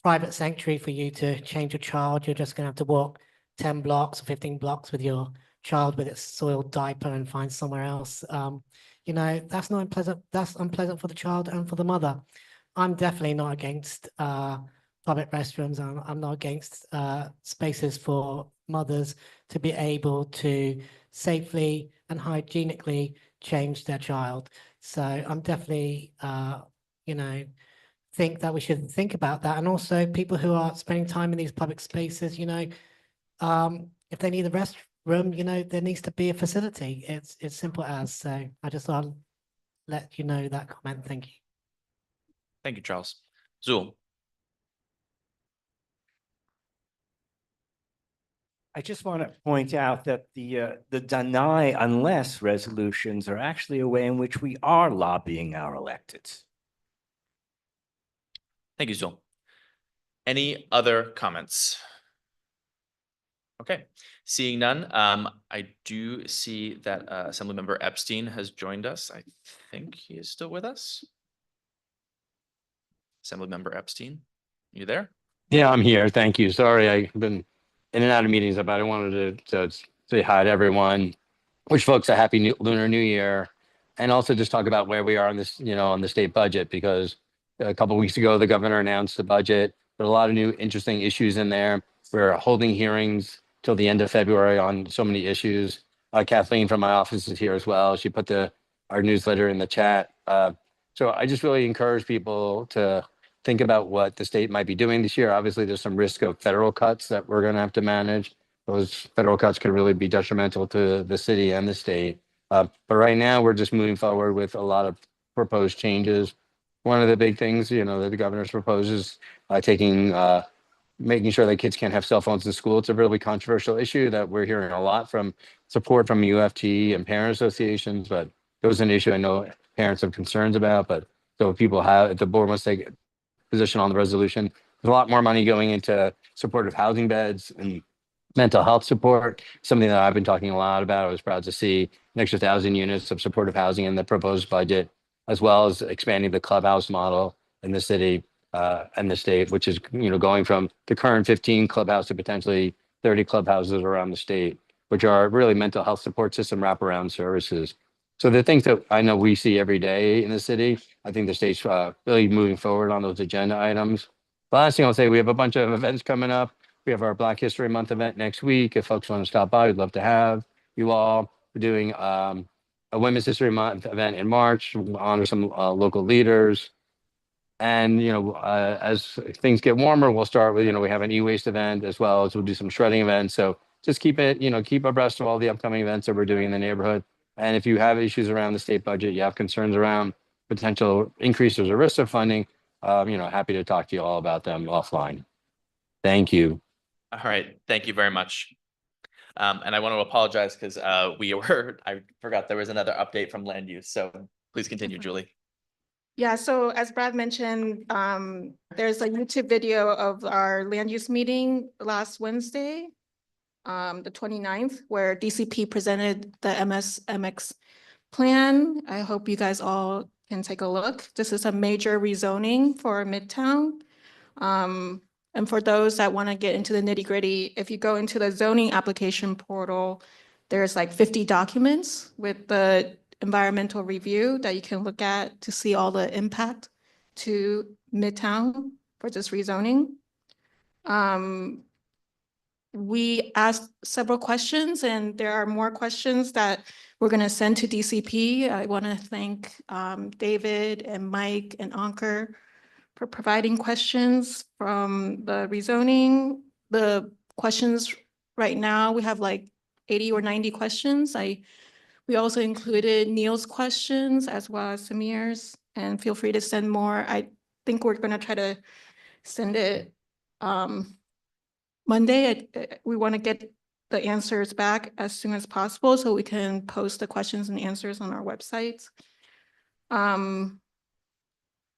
private sanctuary for you to change your child? You're just going to have to walk 10 blocks or 15 blocks with your child with its soiled diaper and find somewhere else. You know, that's not unpleasant. That's unpleasant for the child and for the mother. I'm definitely not against public restrooms. I'm not against spaces for mothers to be able to safely and hygienically change their child. So I'm definitely, you know, think that we should think about that. And also people who are spending time in these public spaces, you know, if they need a restroom, you know, there needs to be a facility. It's simple as. So I just thought I'd let you know that comment. Thank you. Thank you, Charles. Zul. I just want to point out that the deny unless resolutions are actually a way in which we are lobbying our electeds. Thank you, Zul. Any other comments? Okay, seeing none, I do see that Assemblymember Epstein has joined us. I think he is still with us. Assemblymember Epstein, you there? Yeah, I'm here. Thank you. Sorry, I've been in and out of meetings, but I wanted to say hi to everyone, wish folks a happy Lunar New Year, and also just talk about where we are on this, you know, on the state budget, because a couple of weeks ago, the governor announced the budget. There are a lot of new interesting issues in there. We're holding hearings till the end of February on so many issues. Kathleen from my office is here as well. She put our newsletter in the chat. So I just really encourage people to think about what the state might be doing this year. Obviously, there's some risk of federal cuts that we're going to have to manage. Those federal cuts could really be detrimental to the city and the state. But right now, we're just moving forward with a lot of proposed changes. One of the big things, you know, that the governor's proposes making sure that kids can't have cell phones in school. It's a really controversial issue that we're hearing a lot from support from UFT and parent associations, but it was an issue I know parents have concerns about. But so if the board wants to take a position on the resolution, there's a lot more money going into supportive housing beds and mental health support, something that I've been talking a lot about. I was proud to see an extra 1,000 units of supportive housing in the proposed budget, as well as expanding the clubhouse model in the city and the state, which is, you know, going from the current 15 clubhouse to potentially 30 clubhouses around the state, which are really mental health support system wraparound services. So the things that I know we see every day in the city, I think the state's really moving forward on those agenda items. The last thing I'll say, we have a bunch of events coming up. We have our Black History Month event next week. If folks want to stop by, we'd love to have you all. We're doing a Women's History Month event in March. We'll honor some local leaders. And, you know, as things get warmer, we'll start with, you know, we have an e-waste event, as well as we'll do some shredding events. So just keep abreast of all the upcoming events that we're doing in the neighborhood. And if you have issues around the state budget, you have concerns around potential increases or risks of funding, you know, happy to talk to you all about them offline. Thank you. All right, thank you very much. And I want to apologize because I forgot there was another update from land use. So please continue, Julie. Yeah, so as Brad mentioned, there's a YouTube video of our land use meeting last Wednesday, the 29th, where DCP presented the MSMX plan. I hope you guys all can take a look. This is a major rezoning for Midtown. And for those that want to get into the nitty-gritty, if you go into the zoning application portal, there's like 50 documents with the environmental review that you can look at to see all the impact to Midtown for this rezoning. We asked several questions, and there are more questions that we're going to send to DCP. I want to thank David and Mike and Ankur for providing questions from the rezoning. The questions right now, we have like 80 or 90 questions. We also included Neil's questions as well as Samir's, and feel free to send more. I think we're going to try to send it Monday. We want to get the answers back as soon as possible so we can post the questions and answers on our website.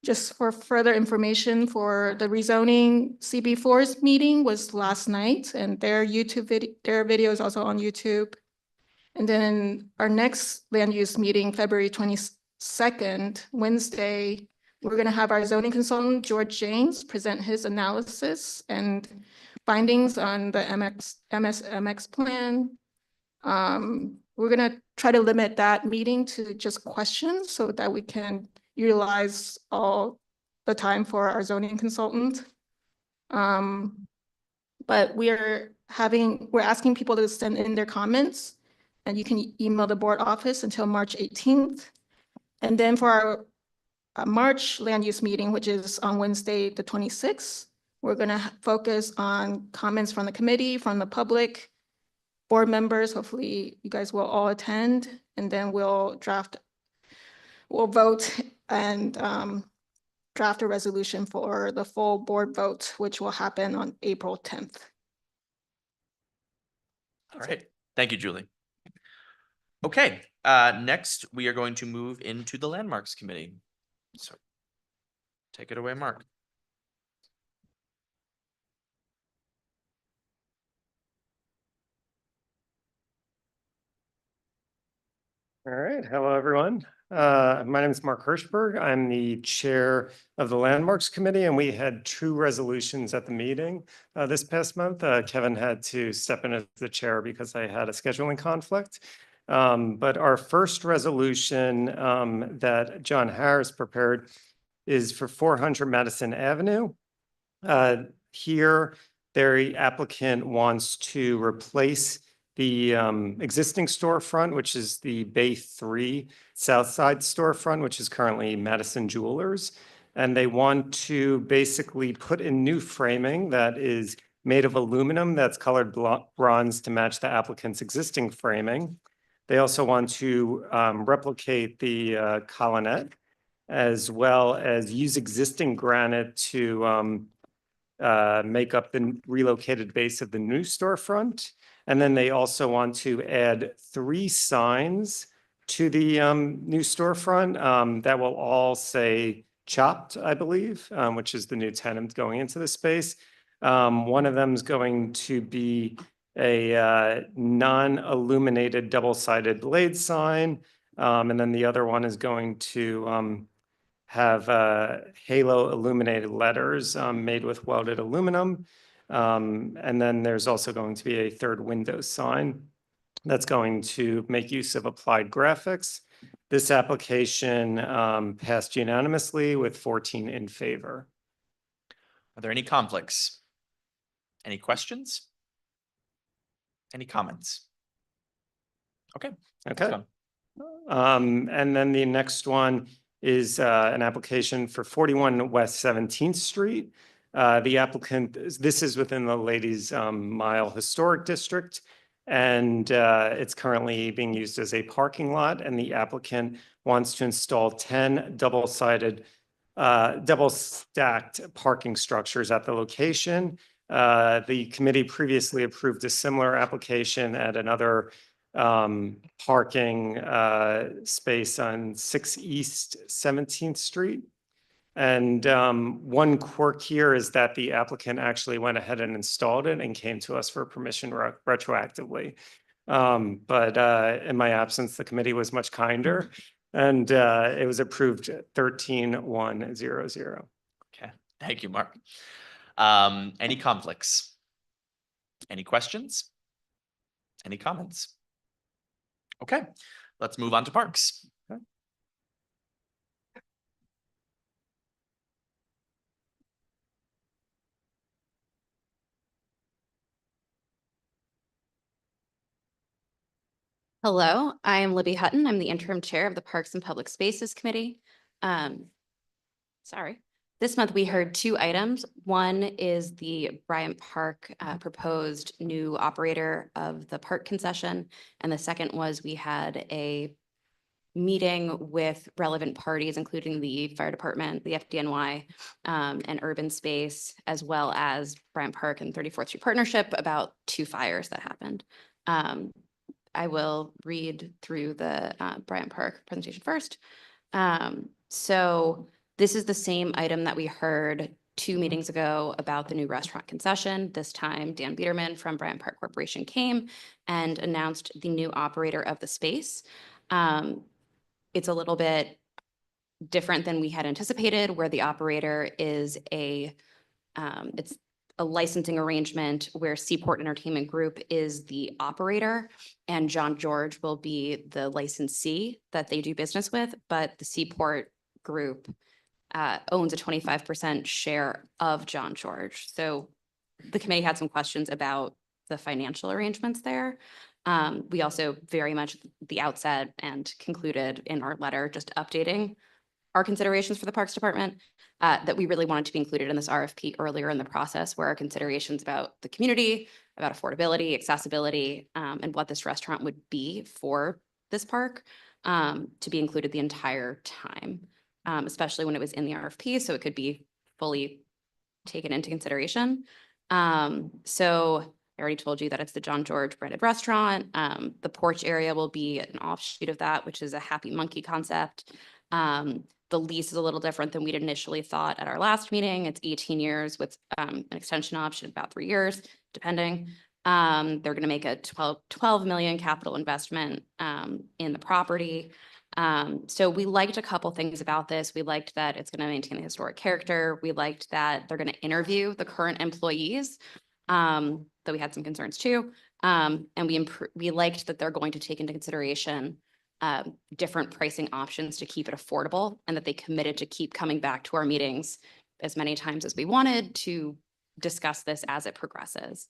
Just for further information, for the rezoning CB4's meeting was last night, and their video is also on YouTube. And then our next land use meeting, February 22nd, Wednesday, we're going to have our zoning consultant, George James, present his analysis and findings on the MSMX plan. We're going to try to limit that meeting to just questions so that we can utilize all the time for our zoning consultant. But we're asking people to send in their comments, and you can email the board office until March 18th. And then for our March land use meeting, which is on Wednesday, the 26th, we're going to focus on comments from the committee, from the public, board members. Hopefully you guys will all attend, and then we'll vote and draft a resolution for the full board vote, which will happen on April 10th. All right. Thank you, Julie. Okay, next we are going to move into the Landmarks Committee. So take it away, Mark. All right. Hello, everyone. My name is Mark Hirschberg. I'm the chair of the Landmarks Committee, and we had 2 resolutions at the meeting this past month. Kevin had to step in as the chair because I had a scheduling conflict. But our first resolution that John Harris prepared is for 400 Madison Avenue. Here, the applicant wants to replace the existing storefront, which is the Bay 3 South Side storefront, which is currently Madison Jewelers. And they want to basically put in new framing that is made of aluminum that's colored bronze to match the applicant's existing framing. They also want to replicate the colonnade, as well as use existing granite to make up the relocated base of the new storefront. And then they also want to add 3 signs to the new storefront that will all say Chopped, I believe, which is the new tenant going into the space. One of them is going to be a non-illuminated double-sided blade sign. And then the other one is going to have halo illuminated letters made with welded aluminum. And then there's also going to be a 3rd window sign that's going to make use of applied graphics. This application passed unanimously with 14 in favor. Are there any conflicts? Any questions? Any comments? Okay. Okay. And then the next one is an application for 41 West 17th Street. The applicant, this is within the Ladies Mile Historic District, and it's currently being used as a parking lot, and the applicant wants to install 10 double-sided, double-stacked parking structures at the location. The committee previously approved a similar application at another parking space on 6 East 17th Street. And one quirk here is that the applicant actually went ahead and installed it and came to us for permission retroactively. But in my absence, the committee was much kinder, and it was approved 13-100. Okay, thank you, Mark. Any conflicts? Any questions? Any comments? Okay, let's move on to parks. Hello, I am Libby Hutton. I'm the interim chair of the Parks and Public Spaces Committee. This month we heard 2 items. One is the Bryant Park proposed new operator of the park concession. And the second was we had a meeting with relevant parties, including the fire department, the FDNY, and urban space, as well as Bryant Park and 34th Street Partnership about 2 fires that happened. I will read through the Bryant Park presentation first. So this is the same item that we heard 2 meetings ago about the new restaurant concession. This time, Dan Biederman from Bryant Park Corporation came and announced the new operator of the space. It's a little bit different than we had anticipated, where the operator is it's a licensing arrangement where Seaport Entertainment Group is the operator and John George will be the licensee that they do business with, but the Seaport Group owns a 25% share of John George. So the committee had some questions about the financial arrangements there. We also very much at the outset and concluded in our letter, just updating our considerations for the Parks Department, that we really wanted to be included in this RFP earlier in the process, where our considerations about the community, about affordability, accessibility, and what this restaurant would be for this park, to be included the entire time, especially when it was in the RFP, so it could be fully taken into consideration. So I already told you that it's the John George branded restaurant. The porch area will be an offshoot of that, which is a Happy Monkey concept. The lease is a little different than we'd initially thought at our last meeting. It's 18 years with an extension option of about 3 years, depending. They're going to make a 12 million capital investment in the property. So we liked a couple things about this. We liked that it's going to maintain the historic character. We liked that they're going to interview the current employees, though we had some concerns too. And we liked that they're going to take into consideration different pricing options to keep it affordable, and that they committed to keep coming back to our meetings as many times as we wanted to discuss this as it progresses.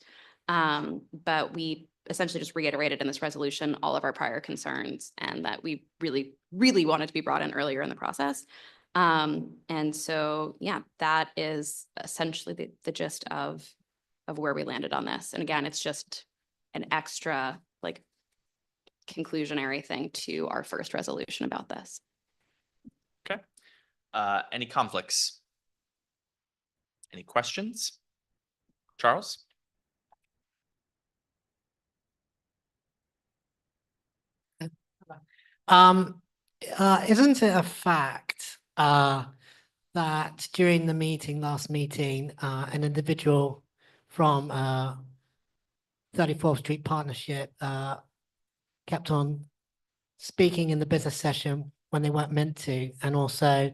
But we essentially just reiterated in this resolution all of our prior concerns, and that we really, really wanted to be brought in earlier in the process. And so, yeah, that is essentially the gist of where we landed on this. And again, it's just an extra like conclusionary thing to our first resolution about this. Okay. Any conflicts? Any questions? Charles? Isn't it a fact that during the last meeting, an individual from 34th Street Partnership kept on speaking in the business session when they weren't meant to, and also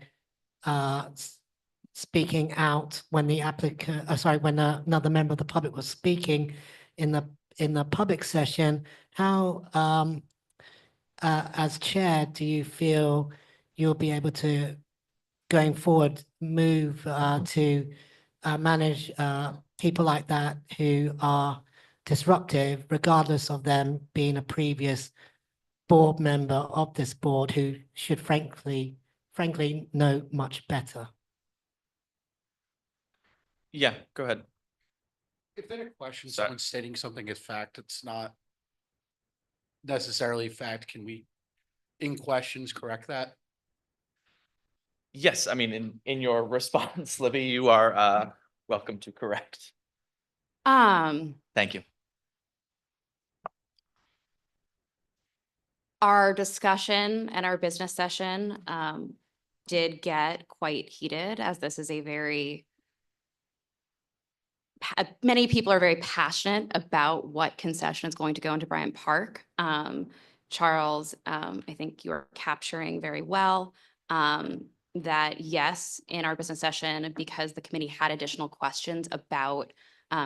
speaking out when the applicant, when another member of the public was speaking in the public session? How, as chair, do you feel you'll be able to, going forward, move to manage people like that who are disruptive, regardless of them being a previous board member of this board who should frankly know much better? Yeah, go ahead. If in a question, Sorry. someone's stating something as fact, it's not necessarily fact, can we, in questions, correct that? Yes, I mean, in your response, Libby, you are welcome to correct. Thank you. Our discussion and our business session did get quite heated, as this is a very, many people are very passionate about what concession is going to go into Bryant Park. Charles, I think you're capturing very well that yes, in our business session, because the committee had additional questions about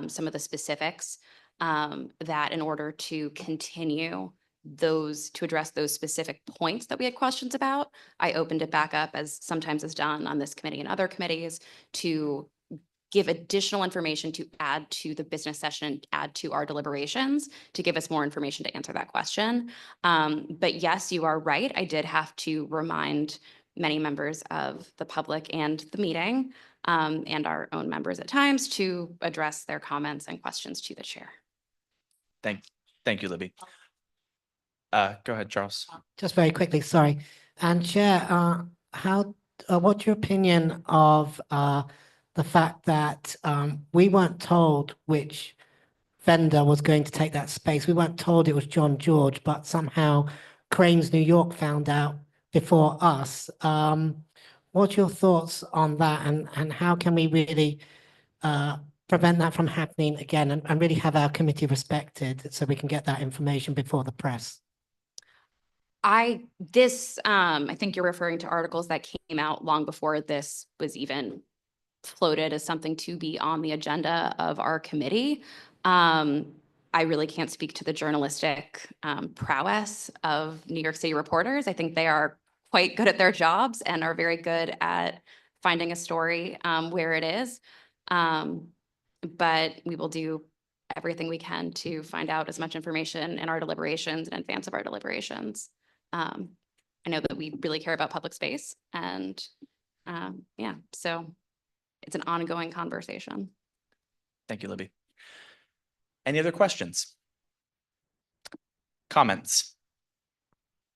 some of the specifics, that in order to continue to address those specific points that we had questions about, I opened it back up, as sometimes is done on this committee and other committees, to give additional information to add to the business session, add to our deliberations, to give us more information to answer that question. But yes, you are right. I did have to remind many members of the public and the meeting, and our own members at times, to address their comments and questions to the chair. Thank you, Libby. Go ahead, Charles. Just very quickly, sorry. And Chair, what's your opinion of the fact that we weren't told which vendor was going to take that space? We weren't told it was John George, but somehow Cranes New York found out before us. What's your thoughts on that, and how can we really prevent that from happening again, and really have our committee respected so we can get that information before the press? I think you're referring to articles that came out long before this was even floated as something to be on the agenda of our committee. I really can't speak to the journalistic prowess of New York City reporters. I think they are quite good at their jobs and are very good at finding a story where it is. But we will do everything we can to find out as much information in our deliberations in advance of our deliberations. I know that we really care about public space, and yeah, so it's an ongoing conversation. Thank you, Libby. Any other questions? Comments?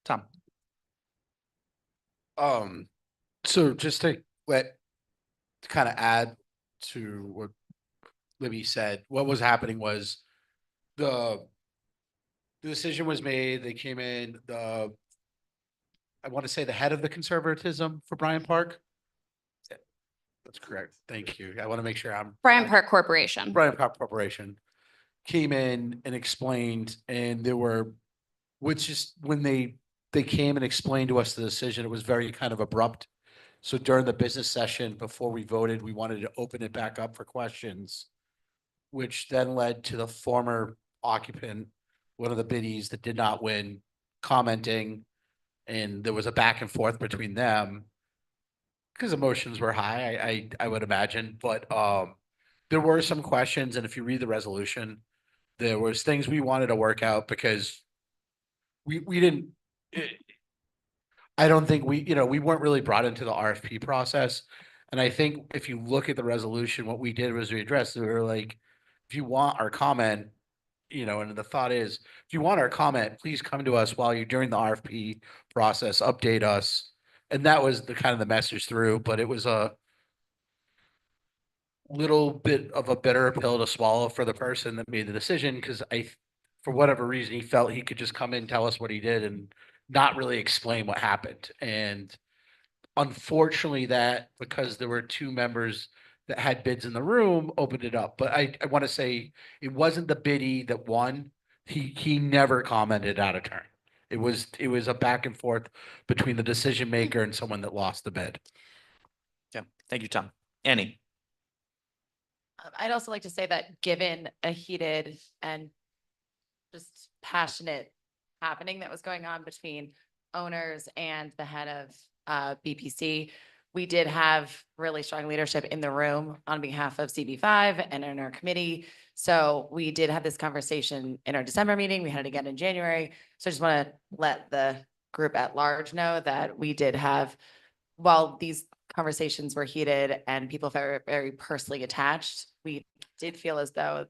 Tom? So just to kind of add to what Libby said, what was happening was the decision was made, they came in, I want to say the head of the conservatism for Bryant Park. That's correct. Thank you. I want to make sure I'm. Bryant Park Corporation. Bryant Park Corporation came in and explained, and there were, which is when they came and explained to us the decision, it was very kind of abrupt. So during the business session, before we voted, we wanted to open it back up for questions, which then led to the former occupant, one of the biddies that did not win, commenting, and there was a back and forth between them because emotions were high, I would imagine, but there were some questions, and if you read the resolution, there was things we wanted to work out because we didn't, I don't think we weren't really brought into the RFP process. And I think if you look at the resolution, what we did was we addressed, we were like, if you want our comment, and the thought is, if you want our comment, please come to us while you're during the RFP process, update us. And that was the kind of the message through, but it was a little bit of a bitter pill to swallow for the person that made the decision, because for whatever reason, he felt he could just come in, tell us what he did and not really explain what happened. And unfortunately that, because there were two members that had bids in the room, opened it up. But I want to say it wasn't the biddie that won. He never commented out of turn. It was a back and forth between the decision maker and someone that lost the bid. Yeah, thank you, Tom. Annie? I'd also like to say that given a heated and just passionate happening that was going on between owners and the head of BPC, we did have really strong leadership in the room on behalf of CB5 and in our committee. So we did have this conversation in our December meeting. We had it again in January. So I just want to let the group at large know that we did have, while these conversations were heated and people felt very personally attached, we did feel as though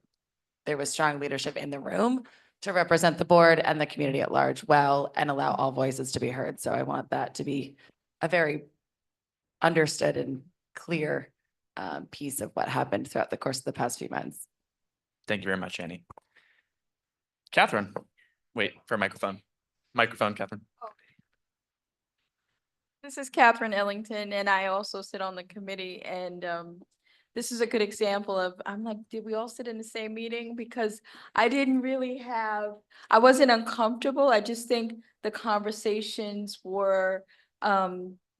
there was strong leadership in the room to represent the board and the community at large well and allow all voices to be heard. So I want that to be a very understood and clear piece of what happened throughout the course of the past few months. Thank you very much, Annie. Catherine, wait for a microphone. Microphone, Catherine. This is Catherine Ellington, and I also sit on the committee, and this is a good example of, I'm like, did we all sit in the same meeting? Because I wasn't uncomfortable. I just think the conversations were,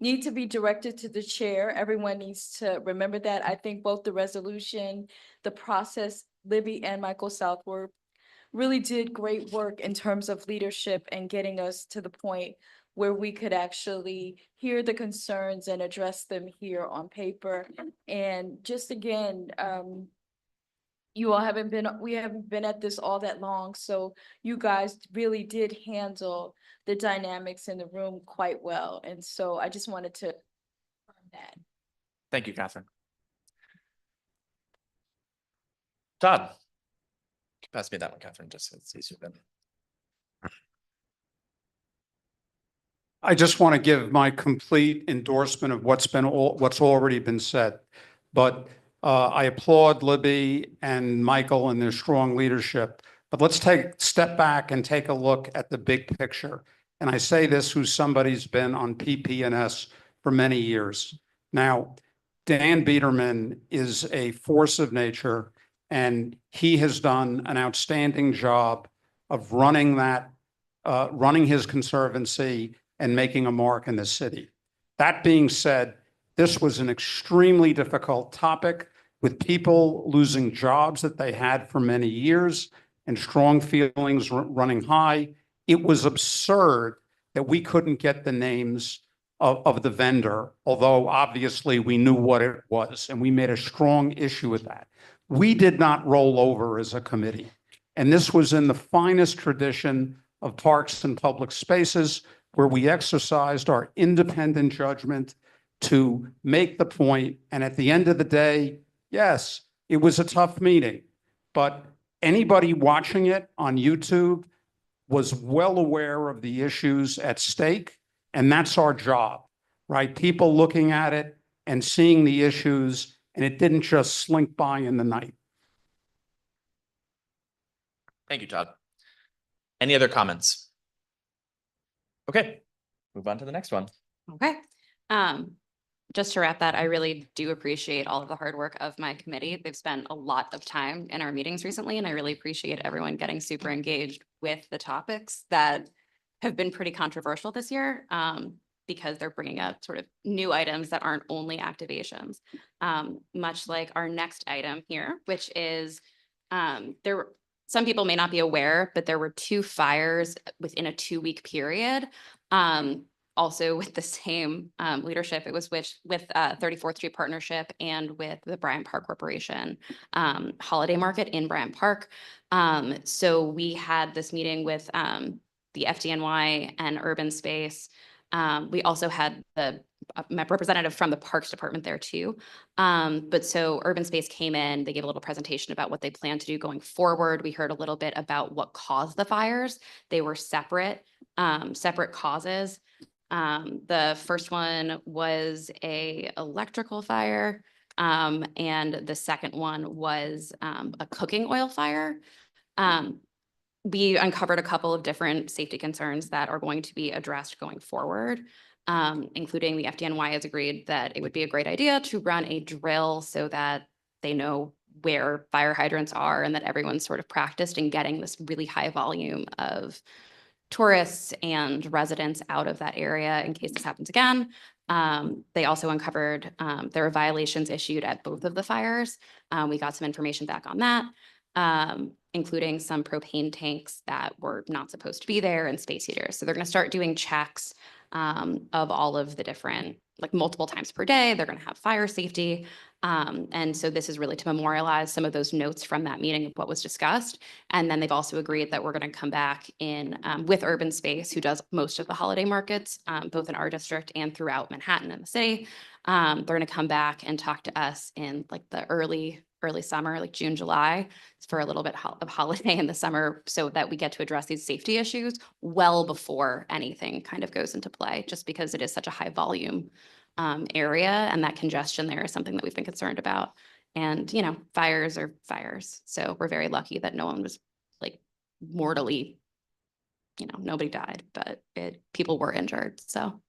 need to be directed to the chair. Everyone needs to remember that. I think both the resolution, the process, Libby and Michael Southworth really did great work in terms of leadership and getting us to the point where we could actually hear the concerns and address them here on paper. And just again, we haven't been at this all that long. So you guys really did handle the dynamics in the room quite well. And so I just wanted to confirm that. Thank you, Catherine. Todd? Pass me that one, Catherine, just so it's easier then. I just want to give my complete endorsement of what's already been said. But I applaud Libby and Michael and their strong leadership. But let's step back and take a look at the big picture. And I say this who's somebody's been on PP&S for many years. Now, Dan Biederman is a force of nature, and he has done an outstanding job of running his conservancy and making a mark in the city. That being said, this was an extremely difficult topic with people losing jobs that they had for many years and strong feelings running high. It was absurd that we couldn't get the names of the vendor, although obviously we knew what it was, and we made a strong issue with that. We did not roll over as a committee. And this was in the finest tradition of parks and public spaces, where we exercised our independent judgment to make the point. And at the end of the day, yes, it was a tough meeting, but anybody watching it on YouTube was well aware of the issues at stake. And that's our job, right? People looking at it and seeing the issues, and it didn't just slink by in the night. Thank you, Todd. Any other comments? Okay, move on to the next one. Okay. Just to wrap that, I really do appreciate all of the hard work of my committee. They've spent a lot of time in our meetings recently, and I really appreciate everyone getting super engaged with the topics that have been pretty controversial this year, because they're bringing up sort of new items that aren't only activations. Much like our next item here, which is some people may not be aware, but there were 2 fires within a 2-week period. Also with the same leadership, it was with 34th Street Partnership and with the Bryant Park Corporation holiday market in Bryant Park. So we had this meeting with the FDNY and Urban Space. We also had the representative from the Parks Department there too. But so Urban Space came in, they gave a little presentation about what they plan to do going forward. We heard a little bit about what caused the fires. They were separate causes. The first one was a electrical fire, and the second one was a cooking oil fire. We uncovered a couple of different safety concerns that are going to be addressed going forward, including the FDNY has agreed that it would be a great idea to run a drill so that they know where fire hydrants are and that everyone's sort of practiced in getting this really high volume of tourists and residents out of that area in case this happens again. They also uncovered there were violations issued at both of the fires. We got some information back on that, including some propane tanks that were not supposed to be there and space heaters. So they're going to start doing checks of all of the different, like multiple times per day. They're going to have fire safety. And so this is really to memorialize some of those notes from that meeting of what was discussed. And then they've also agreed that we're going to come back in with Urban Space, who does most of the holiday markets, both in our district and throughout Manhattan and the city. They're going to come back and talk to us in like the early summer, like June, July, for a little bit of holiday in the summer, so that we get to address these safety issues well before anything kind of goes into play, just because it is such a high volume area, and that congestion there is something that we've been concerned about. And, you know, fires are fires. So we're very lucky that no one was like mortally, you know, nobody died, but people were injured. So.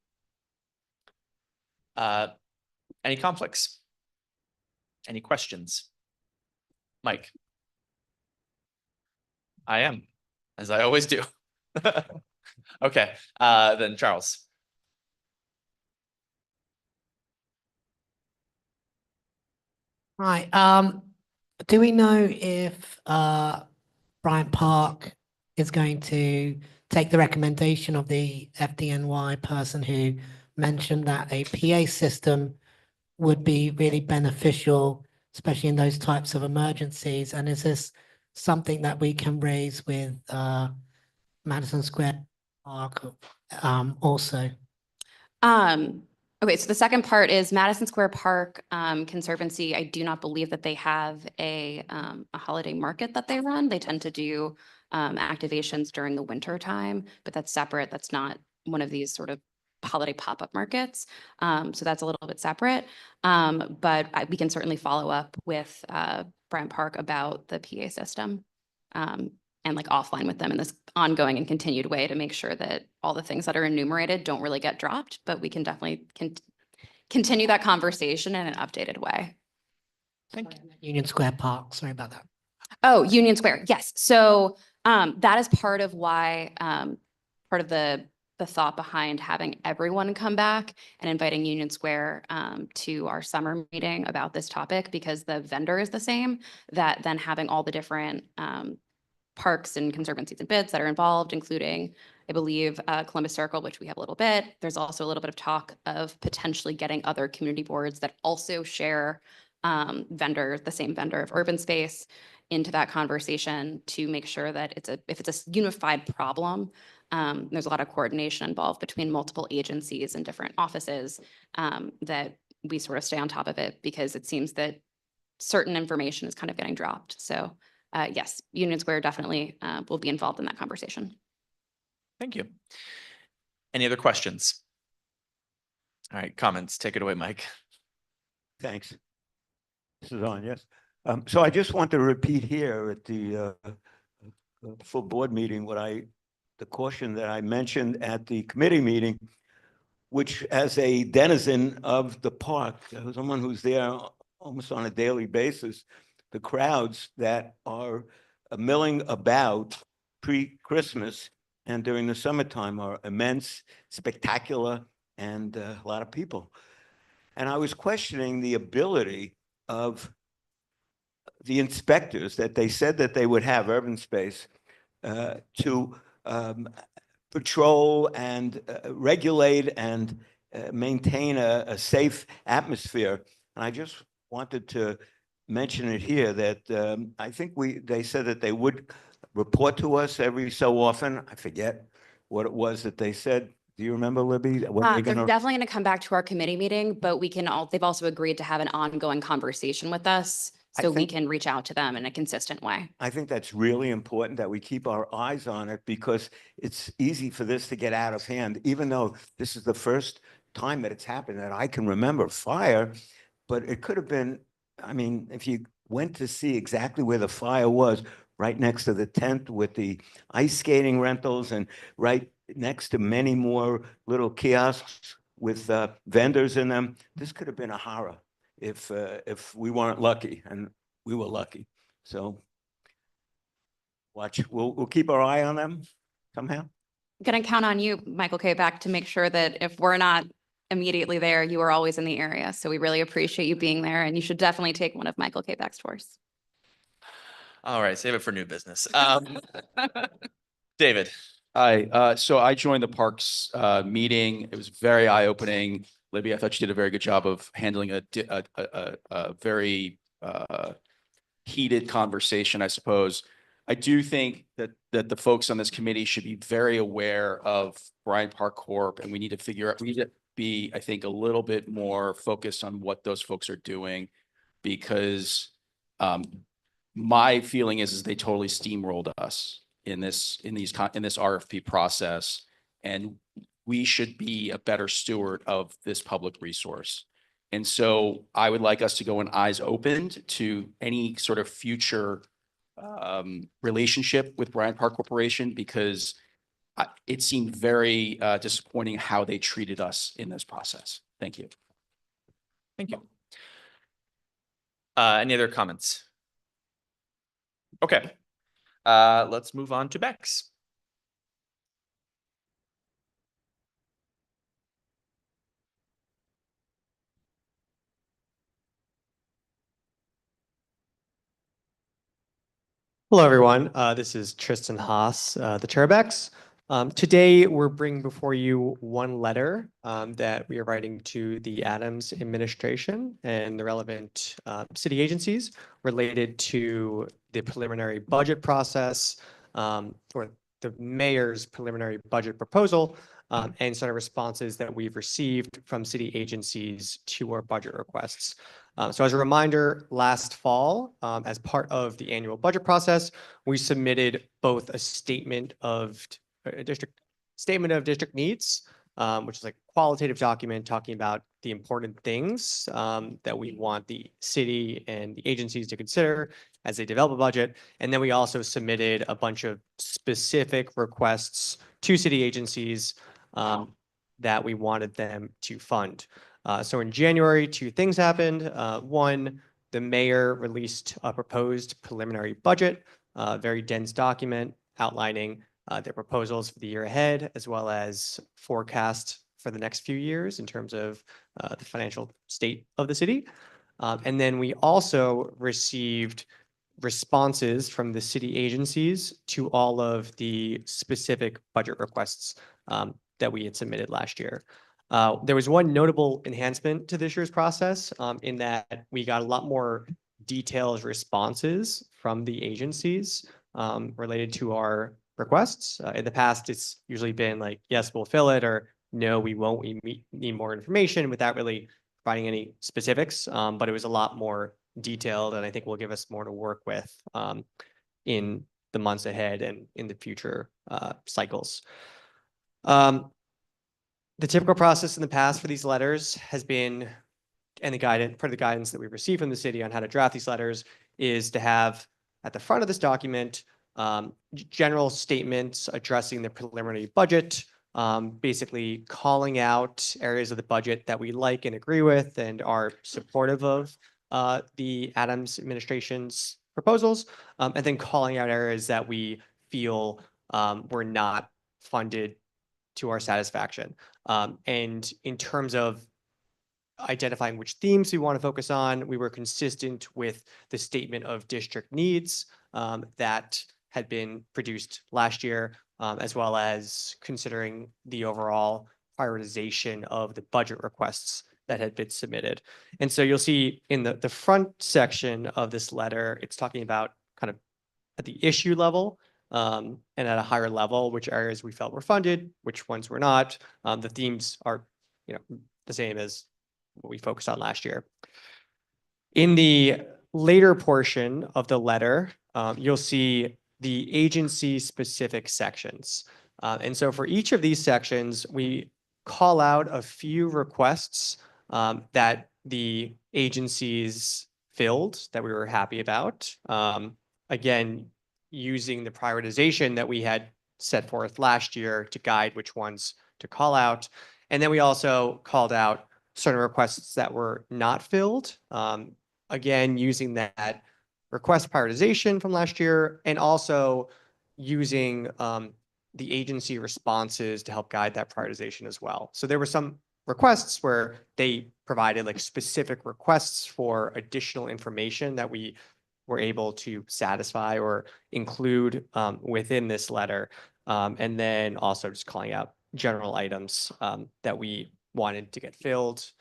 Any conflicts? Any questions? Mike? I am, as I always do. Okay, then Charles. Right. Do we know if Bryant Park is going to take the recommendation of the FDNY person who mentioned that a PA system would be really beneficial, especially in those types of emergencies? And is this something that we can raise with Madison Square Park also? Okay, so the second part is Madison Square Park Conservancy. I do not believe that they have a holiday market that they run. They tend to do activations during the winter time, but that's separate. That's not one of these sort of holiday pop-up markets. So that's a little bit separate. But we can certainly follow up with Bryant Park about the PA system. And like offline with them in this ongoing and continued way to make sure that all the things that are enumerated don't really get dropped, but we can definitely continue that conversation in an updated way. Union Square Park, sorry about that. Oh, Union Square, yes. So that is part of why, part of the thought behind having everyone come back and inviting Union Square to our summer meeting about this topic, because the vendor is the same, that then having all the different parks and conservancies and bids that are involved, including, I believe, Columbus Circle, which we have a little bit. There's also a little bit of talk of potentially getting other community boards that also share the same vendor of urban space into that conversation to make sure that if it's a unified problem, there's a lot of coordination involved between multiple agencies and different offices, that we sort of stay on top of it, because it seems that certain information is kind of getting dropped. So yes, Union Square definitely will be involved in that conversation. Thank you. Any other questions? All right, comments. Take it away, Mike. Thanks. This is on, yes. So I just want to repeat here at the full board meeting the caution that I mentioned at the committee meeting, which as a denizen of the park, someone who's there almost on a daily basis, the crowds that are milling about pre-Christmas and during the summertime are immense, spectacular, and a lot of people. And I was questioning the ability of the inspectors that they said that they would have urban space to patrol and regulate and maintain a safe atmosphere. And I just wanted to mention it here that I think they said that they would report to us every so often. I forget what it was that they said. Do you remember, Libby? They're definitely going to come back to our committee meeting, but they've also agreed to have an ongoing conversation with us, so we can reach out to them in a consistent way. I think that's really important that we keep our eyes on it, because it's easy for this to get out of hand, even though this is the first time that it's happened that I can remember fire. But it could have been, I mean, if you went to see exactly where the fire was, right next to the tent with the ice skating rentals and right next to many more little kiosks with vendors in them, this could have been a horror if we weren't lucky, and we were lucky. So we'll keep our eye on them somehow. I'm going to count on you, Michael K. to make sure that if we're not immediately there, you are always in the area. So we really appreciate you being there, and you should definitely take one of Michael K. tours. All right, save it for new business. David. Hi, so I joined the Parks meeting. It was very eye-opening. Libby, I thought you did a very good job of handling a very heated conversation, I suppose. I do think that the folks on this committee should be very aware of Bryant Park Corp, and we need to be, I think, a little bit more focused on what those folks are doing, because my feeling is they totally steamrolled us in this RFP process, and we should be a better steward of this public resource. And so I would like us to go in eyes opened to any sort of future relationship with Bryant Park Corporation, because it seemed very disappointing how they treated us in this process. Thank you. Thank you. Any other comments? Okay, let's move on to Bex. Hello, everyone. This is Tristan Haas, the chair of Bex. Today, we're bringing before you one letter that we are writing to the Adams administration and the relevant city agencies related to the preliminary budget process, or the mayor's preliminary budget proposal, and some of the responses that we've received from city agencies to our budget requests. So as a reminder, last fall, as part of the annual budget process, we submitted both a statement of district needs which is like a qualitative document talking about the important things that we want the city and the agencies to consider as they develop a budget. And then we also submitted a bunch of specific requests to city agencies that we wanted them to fund. So in January, two things happened. One, the mayor released a proposed preliminary budget, a very dense document outlining their proposals for the year ahead, as well as forecast for the next few years in terms of the financial state of the city. And then we also received responses from the city agencies to all of the specific budget requests that we had submitted last year. There was one notable enhancement to this year's process in that we got a lot more detailed responses from the agencies related to our requests. In the past, it's usually been like, yes, we'll fill it, or no, we won't, we need more information without really providing any specifics. But it was a lot more detailed, and I think will give us more to work with in the months ahead and in the future cycles. The typical process in the past for these letters has been, and the guidance, part of the guidance that we received from the city on how to draft these letters is to have at the front of this document, general statements addressing the preliminary budget, basically calling out areas of the budget that we like and agree with and are supportive of the Adams administration's proposals, and then calling out areas that we feel were not funded to our satisfaction. And in terms of identifying which themes we want to focus on, we were consistent with the statement of district needs that had been produced last year, as well as considering the overall prioritization of the budget requests that had been submitted. And so you'll see in the front section of this letter, it's talking about kind of at the issue level, and at a higher level, which areas we felt were funded, which ones were not. The themes are, the same as what we focused on last year. In the later portion of the letter, you'll see the agency-specific sections. And so for each of these sections, we call out a few requests that the agencies filled that we were happy about. Again, using the prioritization that we had set forth last year to guide which ones to call out. And then we also called out certain requests that were not filled. Again, using that request prioritization from last year and also using the agency responses to help guide that prioritization as well. So there were some requests where they provided like specific requests for additional information that we were able to satisfy or include within this letter. And then also just calling out general items that we wanted to get filled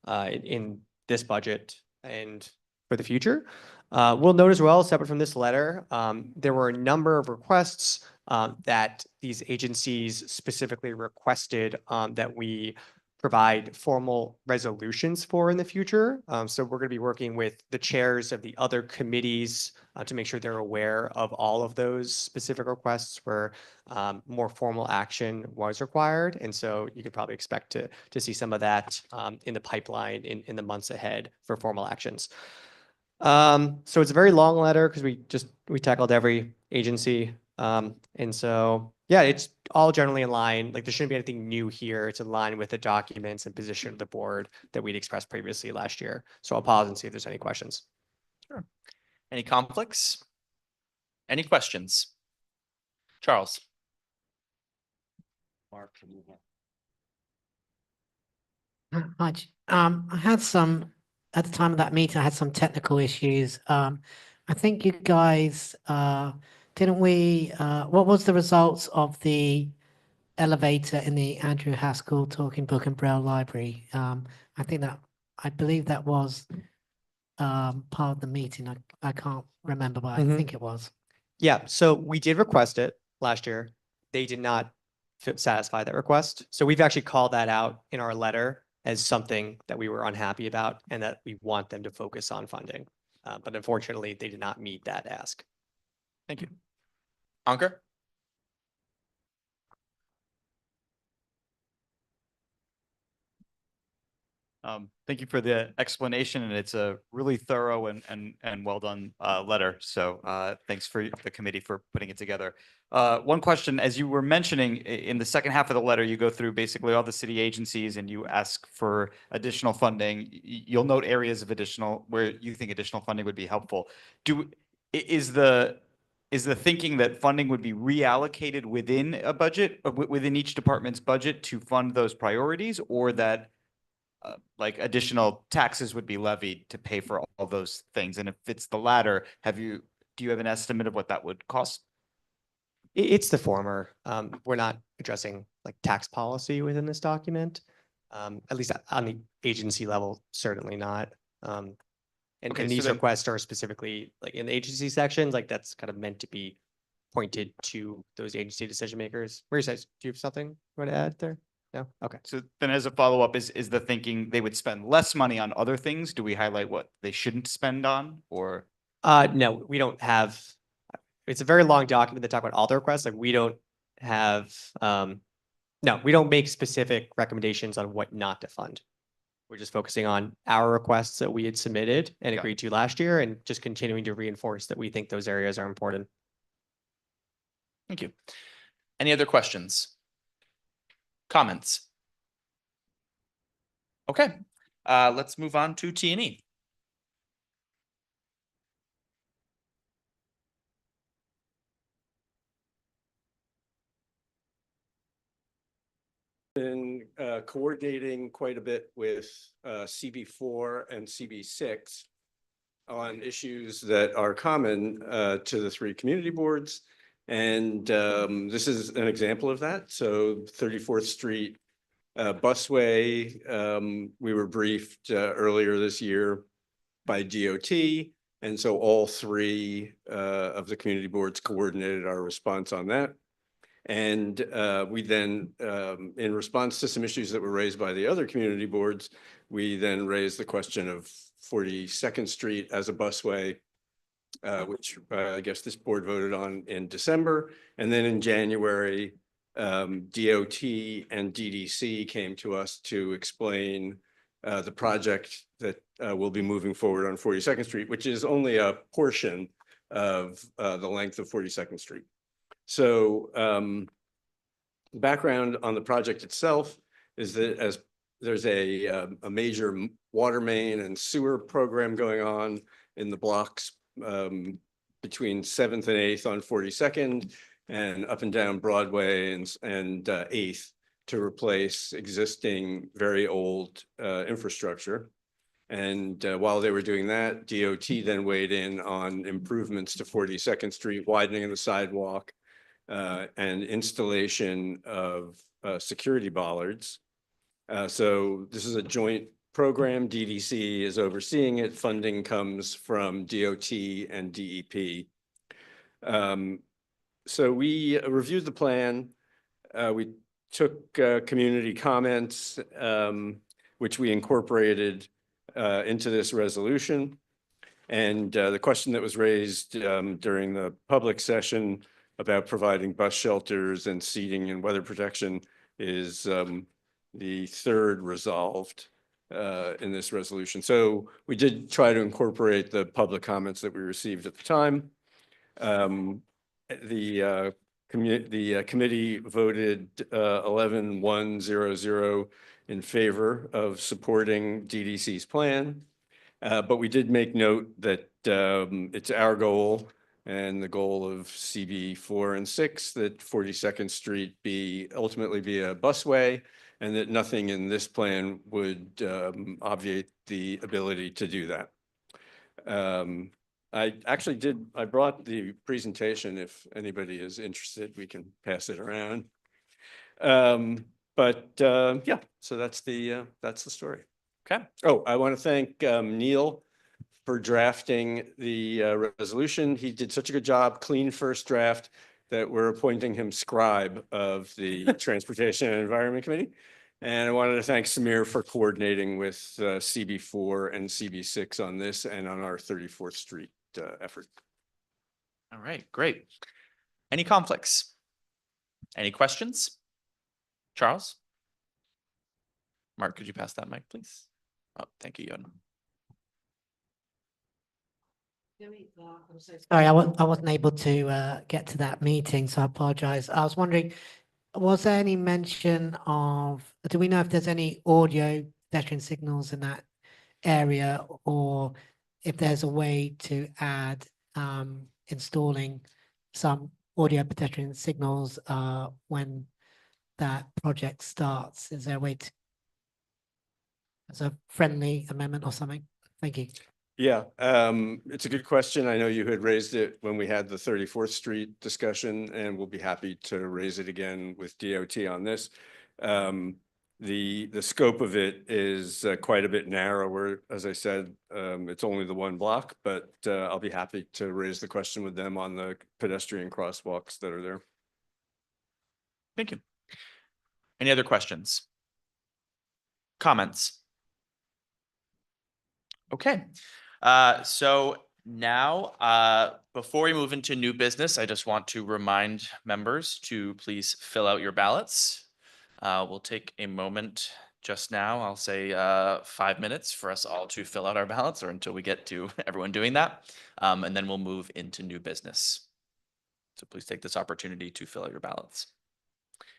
in this budget and for the future. We'll note as well, separate from this letter, there were a number of requests that these agencies specifically requested that we provide formal resolutions for in the future. So we're going to be working with the chairs of the other committees to make sure they're aware of all of those specific requests where more formal action was required. And so you could probably expect to see some of that in the pipeline in the months ahead for formal actions. So it's a very long letter because we tackled every agency. And so, yeah, it's all generally in line. Like there shouldn't be anything new here. It's in line with the documents and position of the board that we'd expressed previously last year. So I'll pause and see if there's any questions. Sure. Any conflicts? Any questions? Charles. Hi, I had some, at the time of that meeting, I had some technical issues. I think you guys, didn't we, what was the results of the elevator in the Andrew Haskell Talking Book and Braille Library? I believe that was part of the meeting. I can't remember, but I think it was. Yeah, so we did request it last year. They did not satisfy that request. So we've actually called that out in our letter as something that we were unhappy about and that we want them to focus on funding. But unfortunately, they did not meet that ask. Thank you. Ankur? Thank you for the explanation, and it's a really thorough and well done letter. So thanks for the committee for putting it together. One question, as you were mentioning, in the second half of the letter, you go through basically all the city agencies and you ask for additional funding. You'll note areas of additional where you think additional funding would be helpful. Is the thinking that funding would be reallocated within a budget, within each department's budget to fund those priorities, or that like additional taxes would be levied to pay for all those things? And if it's the latter, do you have an estimate of what that would cost? It's the former. We're not addressing like tax policy within this document. At least on the agency level, certainly not. And Okay, and so these then- requests are specifically like in the agency sections, like that's kind of meant to be pointed to those agency decision makers. Where says, do you have something you want to add there? No? Okay. So then as a follow-up, is the thinking they would spend less money on other things? Do we highlight what they shouldn't spend on, or? No, we don't have, it's a very long document that talk about all the requests. Like we don't have, no, we don't make specific recommendations on what not to fund. We're just focusing on our requests that we had submitted and agreed to last year, and just continuing to reinforce that we think those areas are important. Thank you. Any other questions? Comments? Okay, let's move on to T&E. Been coordinating quite a bit with CB4 and CB6 on issues that are common to the three community boards. And this is an example of that. So 34th Street busway, we were briefed earlier this year by DOT. And so all three of the community boards coordinated our response on that. And we then, in response to some issues that were raised by the other community boards, we then raised the question of 42nd Street as a busway, which I guess this board voted on in December. And then in January, DOT and DDC came to us to explain the project that will be moving forward on 42nd Street, which is only a portion of the length of 42nd Street. So background on the project itself is that as there's a major water main and sewer program going on in the blocks between 7th and 8th on 42nd and up and down Broadway and 8th to replace existing very old infrastructure. And while they were doing that, DOT then weighed in on improvements to 42nd Street, widening of the sidewalk, and installation of security bollards. So this is a joint program. DDC is overseeing it. Funding comes from DOT and DEP. So we reviewed the plan. We took community comments, which we incorporated into this resolution. And the question that was raised during the public session about providing bus shelters and seating and weather protection is the third resolved in this resolution. So we did try to incorporate the public comments that we received at the time. The committee voted 11-1-0-0 in favor of supporting DDC's plan. But we did make note that it's our goal and the goal of CB4 and 6 that 42nd Street ultimately be a busway, and that nothing in this plan would obviate the ability to do that. I brought the presentation. If anybody is interested, we can pass it around. Yeah, so that's the story. Okay. Oh, I want to thank Neil for drafting the resolution. He did such a good job, clean first draft, that we're appointing him scribe of the Transportation and Environment Committee. And I wanted to thank Samir for coordinating with CB4 and CB6 on this and on our 34th Street effort. All right, great. Any conflicts? Any questions? Charles? Mark, could you pass that mic, please? Oh, thank you, Yoden. Sorry, I wasn't able to get to that meeting, so I apologize. I was wondering, was there any mention of, do we know if there's any audio pedestrian signals in that area, or if there's a way to add installing some audio pedestrian signals when that project starts? Is there a way to, as a friendly amendment or something? Thank you. Yeah, it's a good question. I know you had raised it when we had the 34th Street discussion, and we'll be happy to raise it again with DOT on this. The scope of it is quite a bit narrower. As I said, it's only the one block, but I'll be happy to raise the question with them on the pedestrian crosswalks that are there. Thank you. Any other questions? Comments? Okay. So now, before we move into new business, I just want to remind members to please fill out your ballots. We'll take a moment just now. I'll say 5 minutes for us all to fill out our ballots, or until we get to everyone doing that. And then we'll move into new business. So please take this opportunity to fill out your ballots.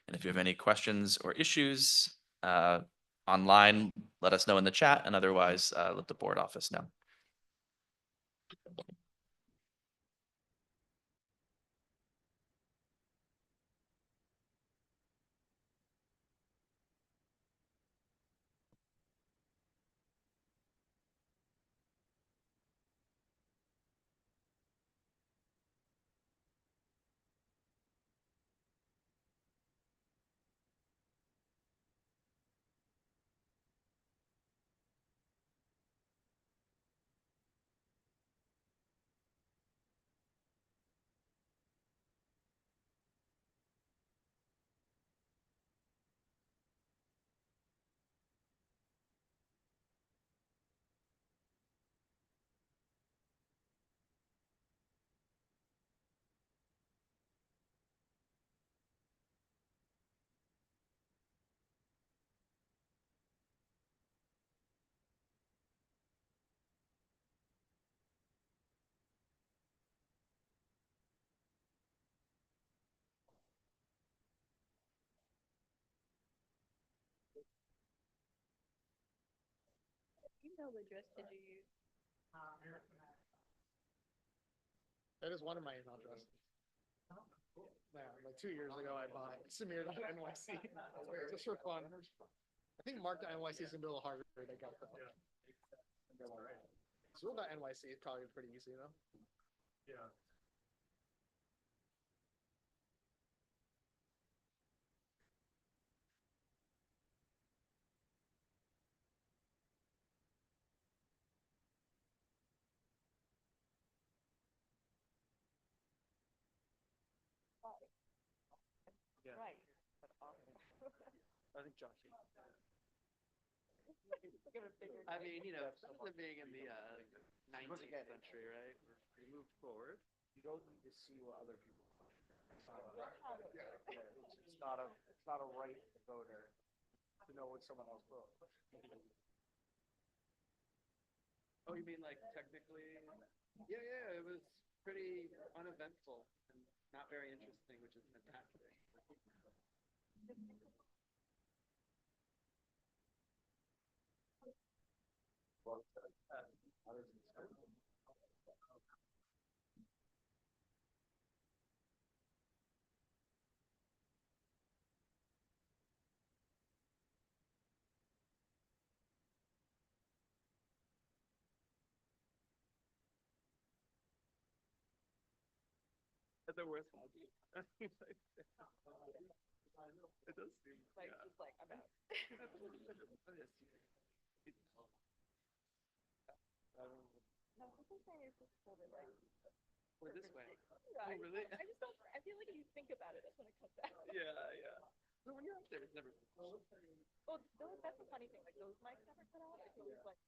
And if you have any questions or issues online, let us know in the chat, and otherwise let the board office know. email address did you use? That is one of my email addresses. Yeah, like 2 years ago, I bought Samir.nyc just for fun. I think Mark.nyc is gonna be a little harder to get. Zool.nyc is probably pretty easy though. Yeah. Yeah. Right. I think Josh. I mean, you know, living in the 19th century, right? We moved forward. You don't need to see what other people. It's not a right voter to know what someone else wrote. Oh, you mean like technically? Yeah, it was pretty uneventful and not very interesting, which is fantastic. They're worth having. It does seem like just like I'm out. No, this is just hold it like. Or this way. Yeah, oh, really? I just don't. I feel like if you think about it, that's when it comes out. Yeah. So when you're up there, it's never. Oh, that's the funny thing. Like those mics never cut out. It's always like.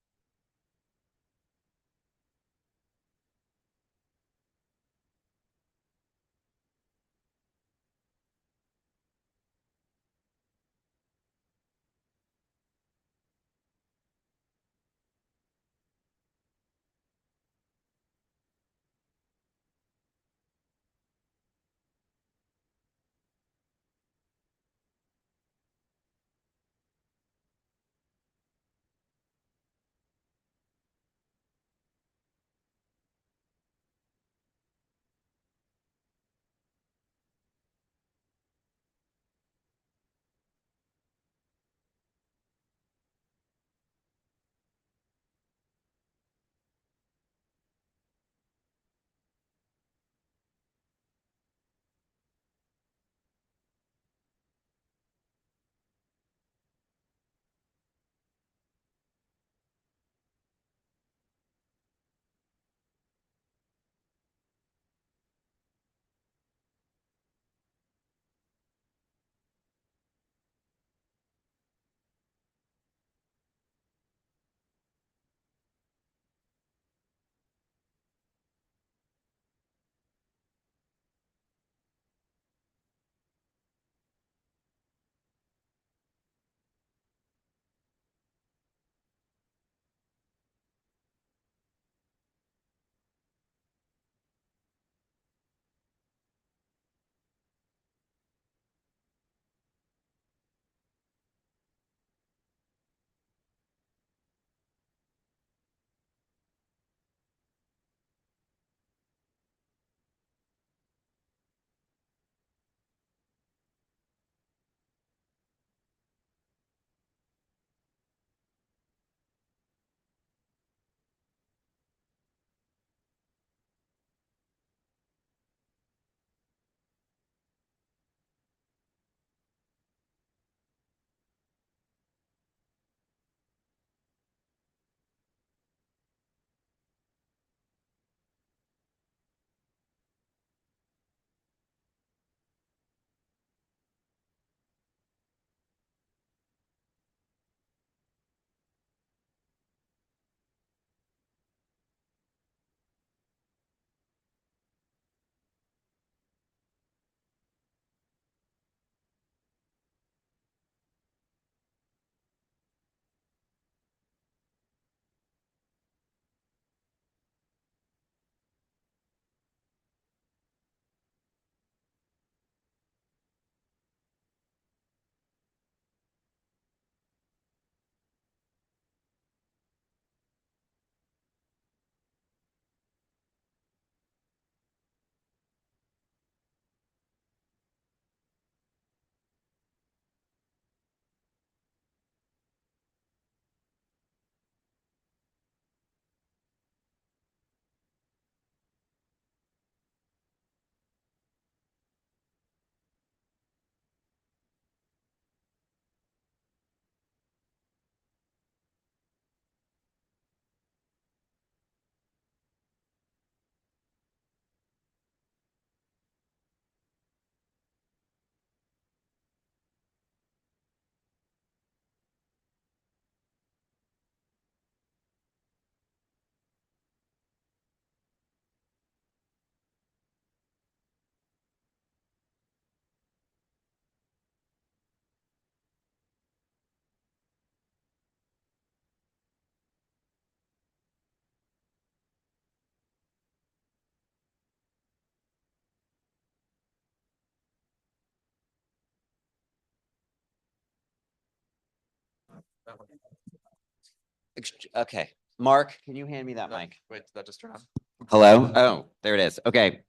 Okay, Mark, can you hand me that mic? Wait, did that just turn on? Hello? Oh, there it is. Okay.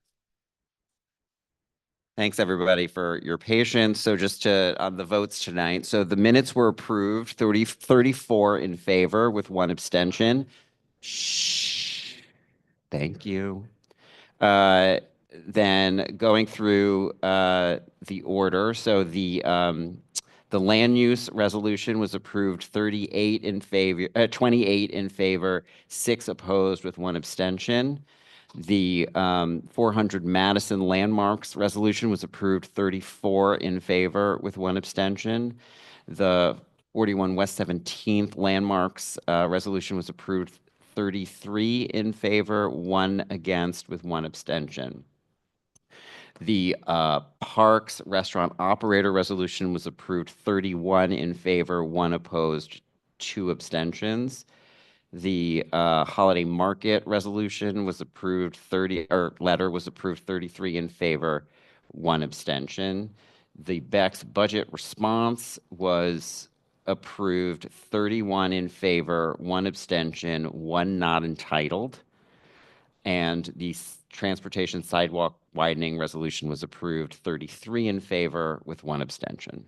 Thanks, everybody, for your patience. So just to, on the votes tonight, so the minutes were approved, 34 in favor with 1 abstention. Shh. Thank you. Then going through the order, so the land use resolution was approved 38 in favor, 28 in favor, 6 opposed with 1 abstention. The 400 Madison landmarks resolution was approved 34 in favor with 1 abstention. The 41 West 17th landmarks resolution was approved 33 in favor, 1 against with 1 abstention. The Parks Restaurant Operator Resolution was approved 31 in favor, 1 opposed, 2 abstentions. The Holiday Market Resolution was approved letter was approved 33 in favor, 1 abstention. The Beck's Budget Response was approved 31 in favor, 1 abstention, 1 not entitled. And the Transportation Sidewalk Widening Resolution was approved 33 in favor with 1 abstention.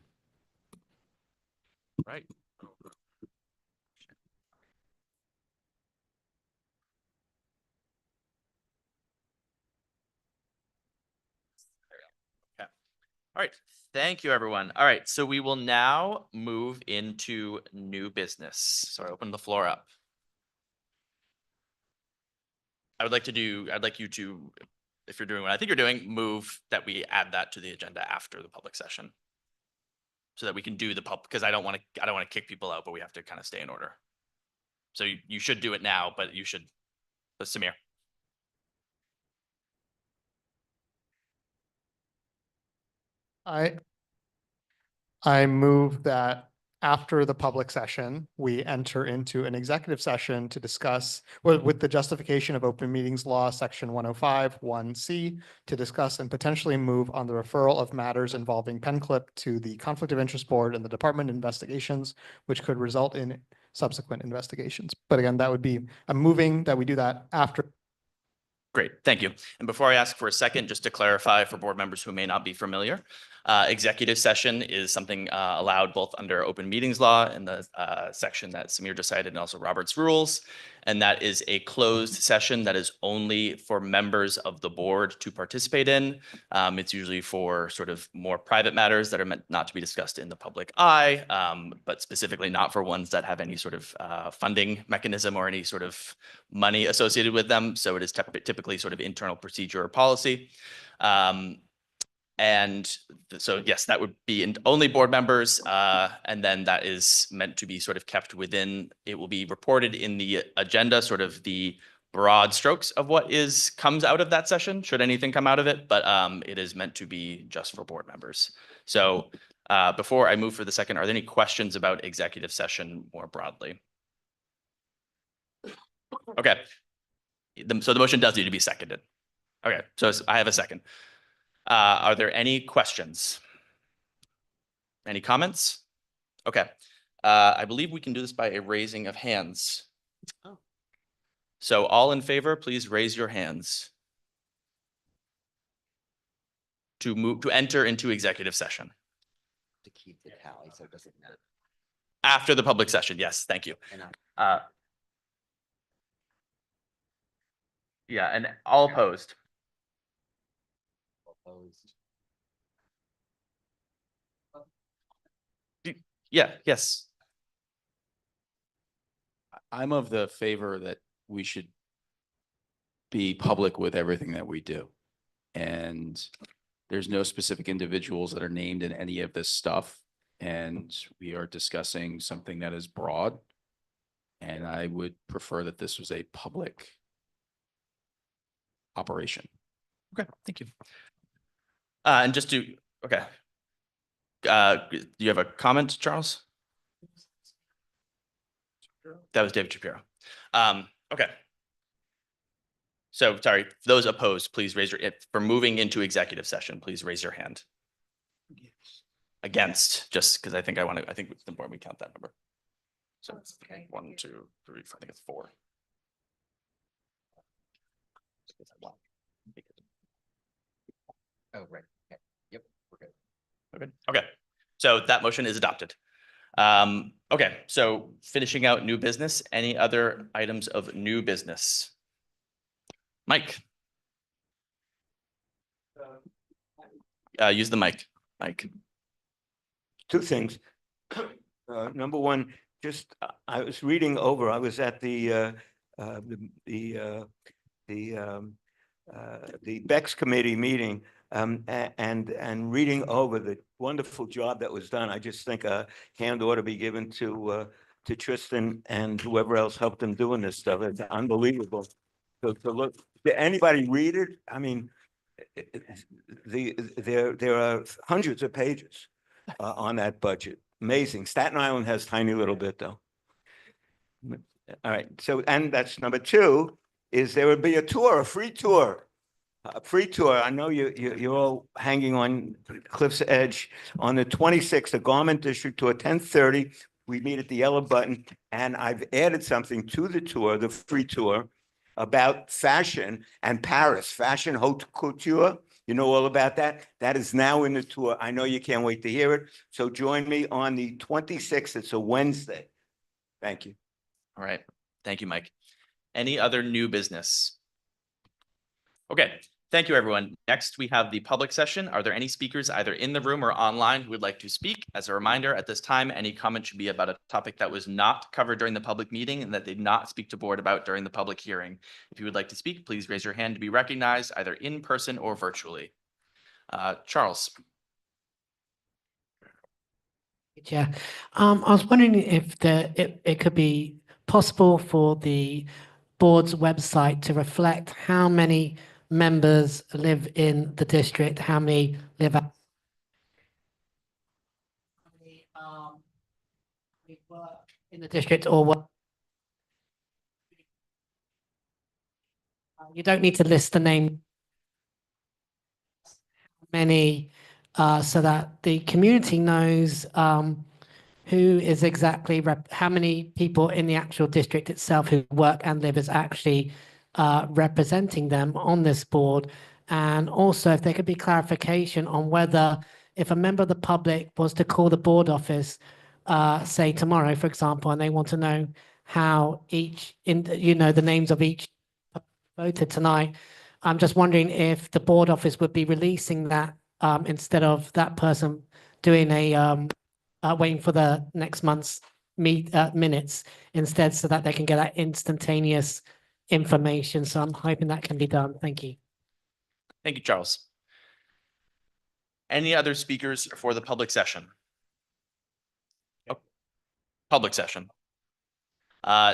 Right. Okay. All right. Thank you, everyone. All right. So we will now move into new business. So I open the floor up. I'd like you to, if you're doing what I think you're doing, move that we add that to the agenda after the public session. So that we can do the because I don't want to kick people out, but we have to kind of stay in order. So you should do it now, but you should, Samir. I move that after the public session, we enter into an executive session to discuss, with the justification of open meetings law, section 105, 1C, to discuss and potentially move on the referral of matters involving PennClip to the Conflict of Interest Board and the Department of Investigations, which could result in subsequent investigations. But again, that would be, I'm moving that we do that after. Great, thank you. And before I ask for a second, just to clarify for board members who may not be familiar, executive session is something allowed both under open meetings law and the section that Samir just cited and also Robert's rules. And that is a closed session that is only for members of the board to participate in. It's usually for sort of more private matters that are meant not to be discussed in the public eye, but specifically not for ones that have any sort of funding mechanism or any sort of money associated with them. So it is typically sort of internal procedure or policy. And so, yes, that would be only board members. And then that is meant to be sort of kept within, it will be reported in the agenda, sort of the broad strokes of what comes out of that session, should anything come out of it, but it is meant to be just for board members. So before I move for the second, are there any questions about executive session more broadly? Okay. So the motion does need to be seconded. Okay, so I have a second. Are there any questions? Any comments? Okay. I believe we can do this by a raising of hands. So all in favor, please raise your hands to enter into executive session. To keep the tally, so it doesn't matter. After the public session, yes, thank you. Yeah, and all opposed. Yeah, yes. I'm of the favor that we should be public with everything that we do. And there's no specific individuals that are named in any of this stuff. And we are discussing something that is broad. And I would prefer that this was a public operation. Okay, thank you. And just to, okay. Do you have a comment, Charles? That was David Shapiro. Okay. So sorry, for those opposed, please raise your, for moving into executive session, please raise your hand. Against, just because I think it's important we count that number. So it's 1, 2, 3, I think it's 4. Oh, right. Okay. Yep, we're good. We're good. Okay, so that motion is adopted. Okay, so finishing out new business, any other items of new business? Mike. Use the mic, Mike. Two things. Number one, just, I was reading over, I was at the Bex Committee meeting, and reading over the wonderful job that was done. I just think a hand ought to be given to Tristan and whoever else helped him doing this stuff. It's unbelievable. So to look, did anybody read it? I mean, there are hundreds of pages on that budget. Amazing. Staten Island has tiny little bit though. All right. So, and that's number two, is there would be a tour, a free tour. A free tour. I know you're all hanging on Cliff's Edge on the 26th, the Garment District Tour, 10:30. We meet at the Yellow Button, and I've added something to the tour, the free tour, about fashion and Paris, fashion haute couture. You know all about that? That is now in the tour. I know you can't wait to hear it. So join me on the 26th. It's a Wednesday. Thank you. All right, thank you, Mike. Any other new business? Okay, thank you, everyone. Next, we have the public session. Are there any speakers either in the room or online who would like to speak? As a reminder, at this time, any comment should be about a topic that was not covered during the public meeting and that did not speak to board about during the public hearing. If you would like to speak, please raise your hand to be recognized either in person or virtually. Charles. Yeah, I was wondering if it could be possible for the board's website to reflect how many members live in the district, how many live out. Work in the district or what? You don't need to list the name. Many, so that the community knows who is exactly how many people in the actual district itself who work and live is actually representing them on this board. And also if there could be clarification on whether if a member of the public was to call the board office, say tomorrow, for example, and they want to know how each, the names of each voted tonight, I'm just wondering if the board office would be releasing that instead of that person doing waiting for the next month's minutes instead, so that they can get that instantaneous information. So I'm hoping that can be done. Thank you. Thank you, Charles. Any other speakers for the public session? Oh, public session.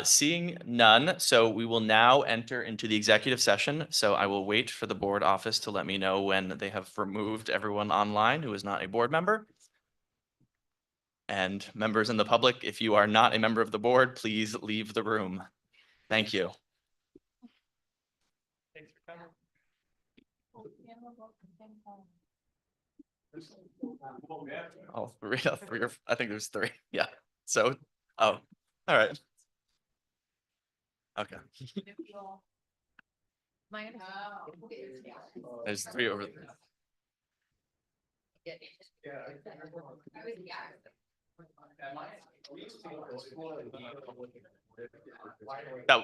Seeing none, so we will now enter into the executive session. So I will wait for the board office to let me know when they have removed everyone online who is not a board member. And members in the public, if you are not a member of the board, please leave the room. Thank you. Thanks for coming. Oh, three, I think there's 3. Yeah. So, oh, all right. Okay. There's 3 over there. No.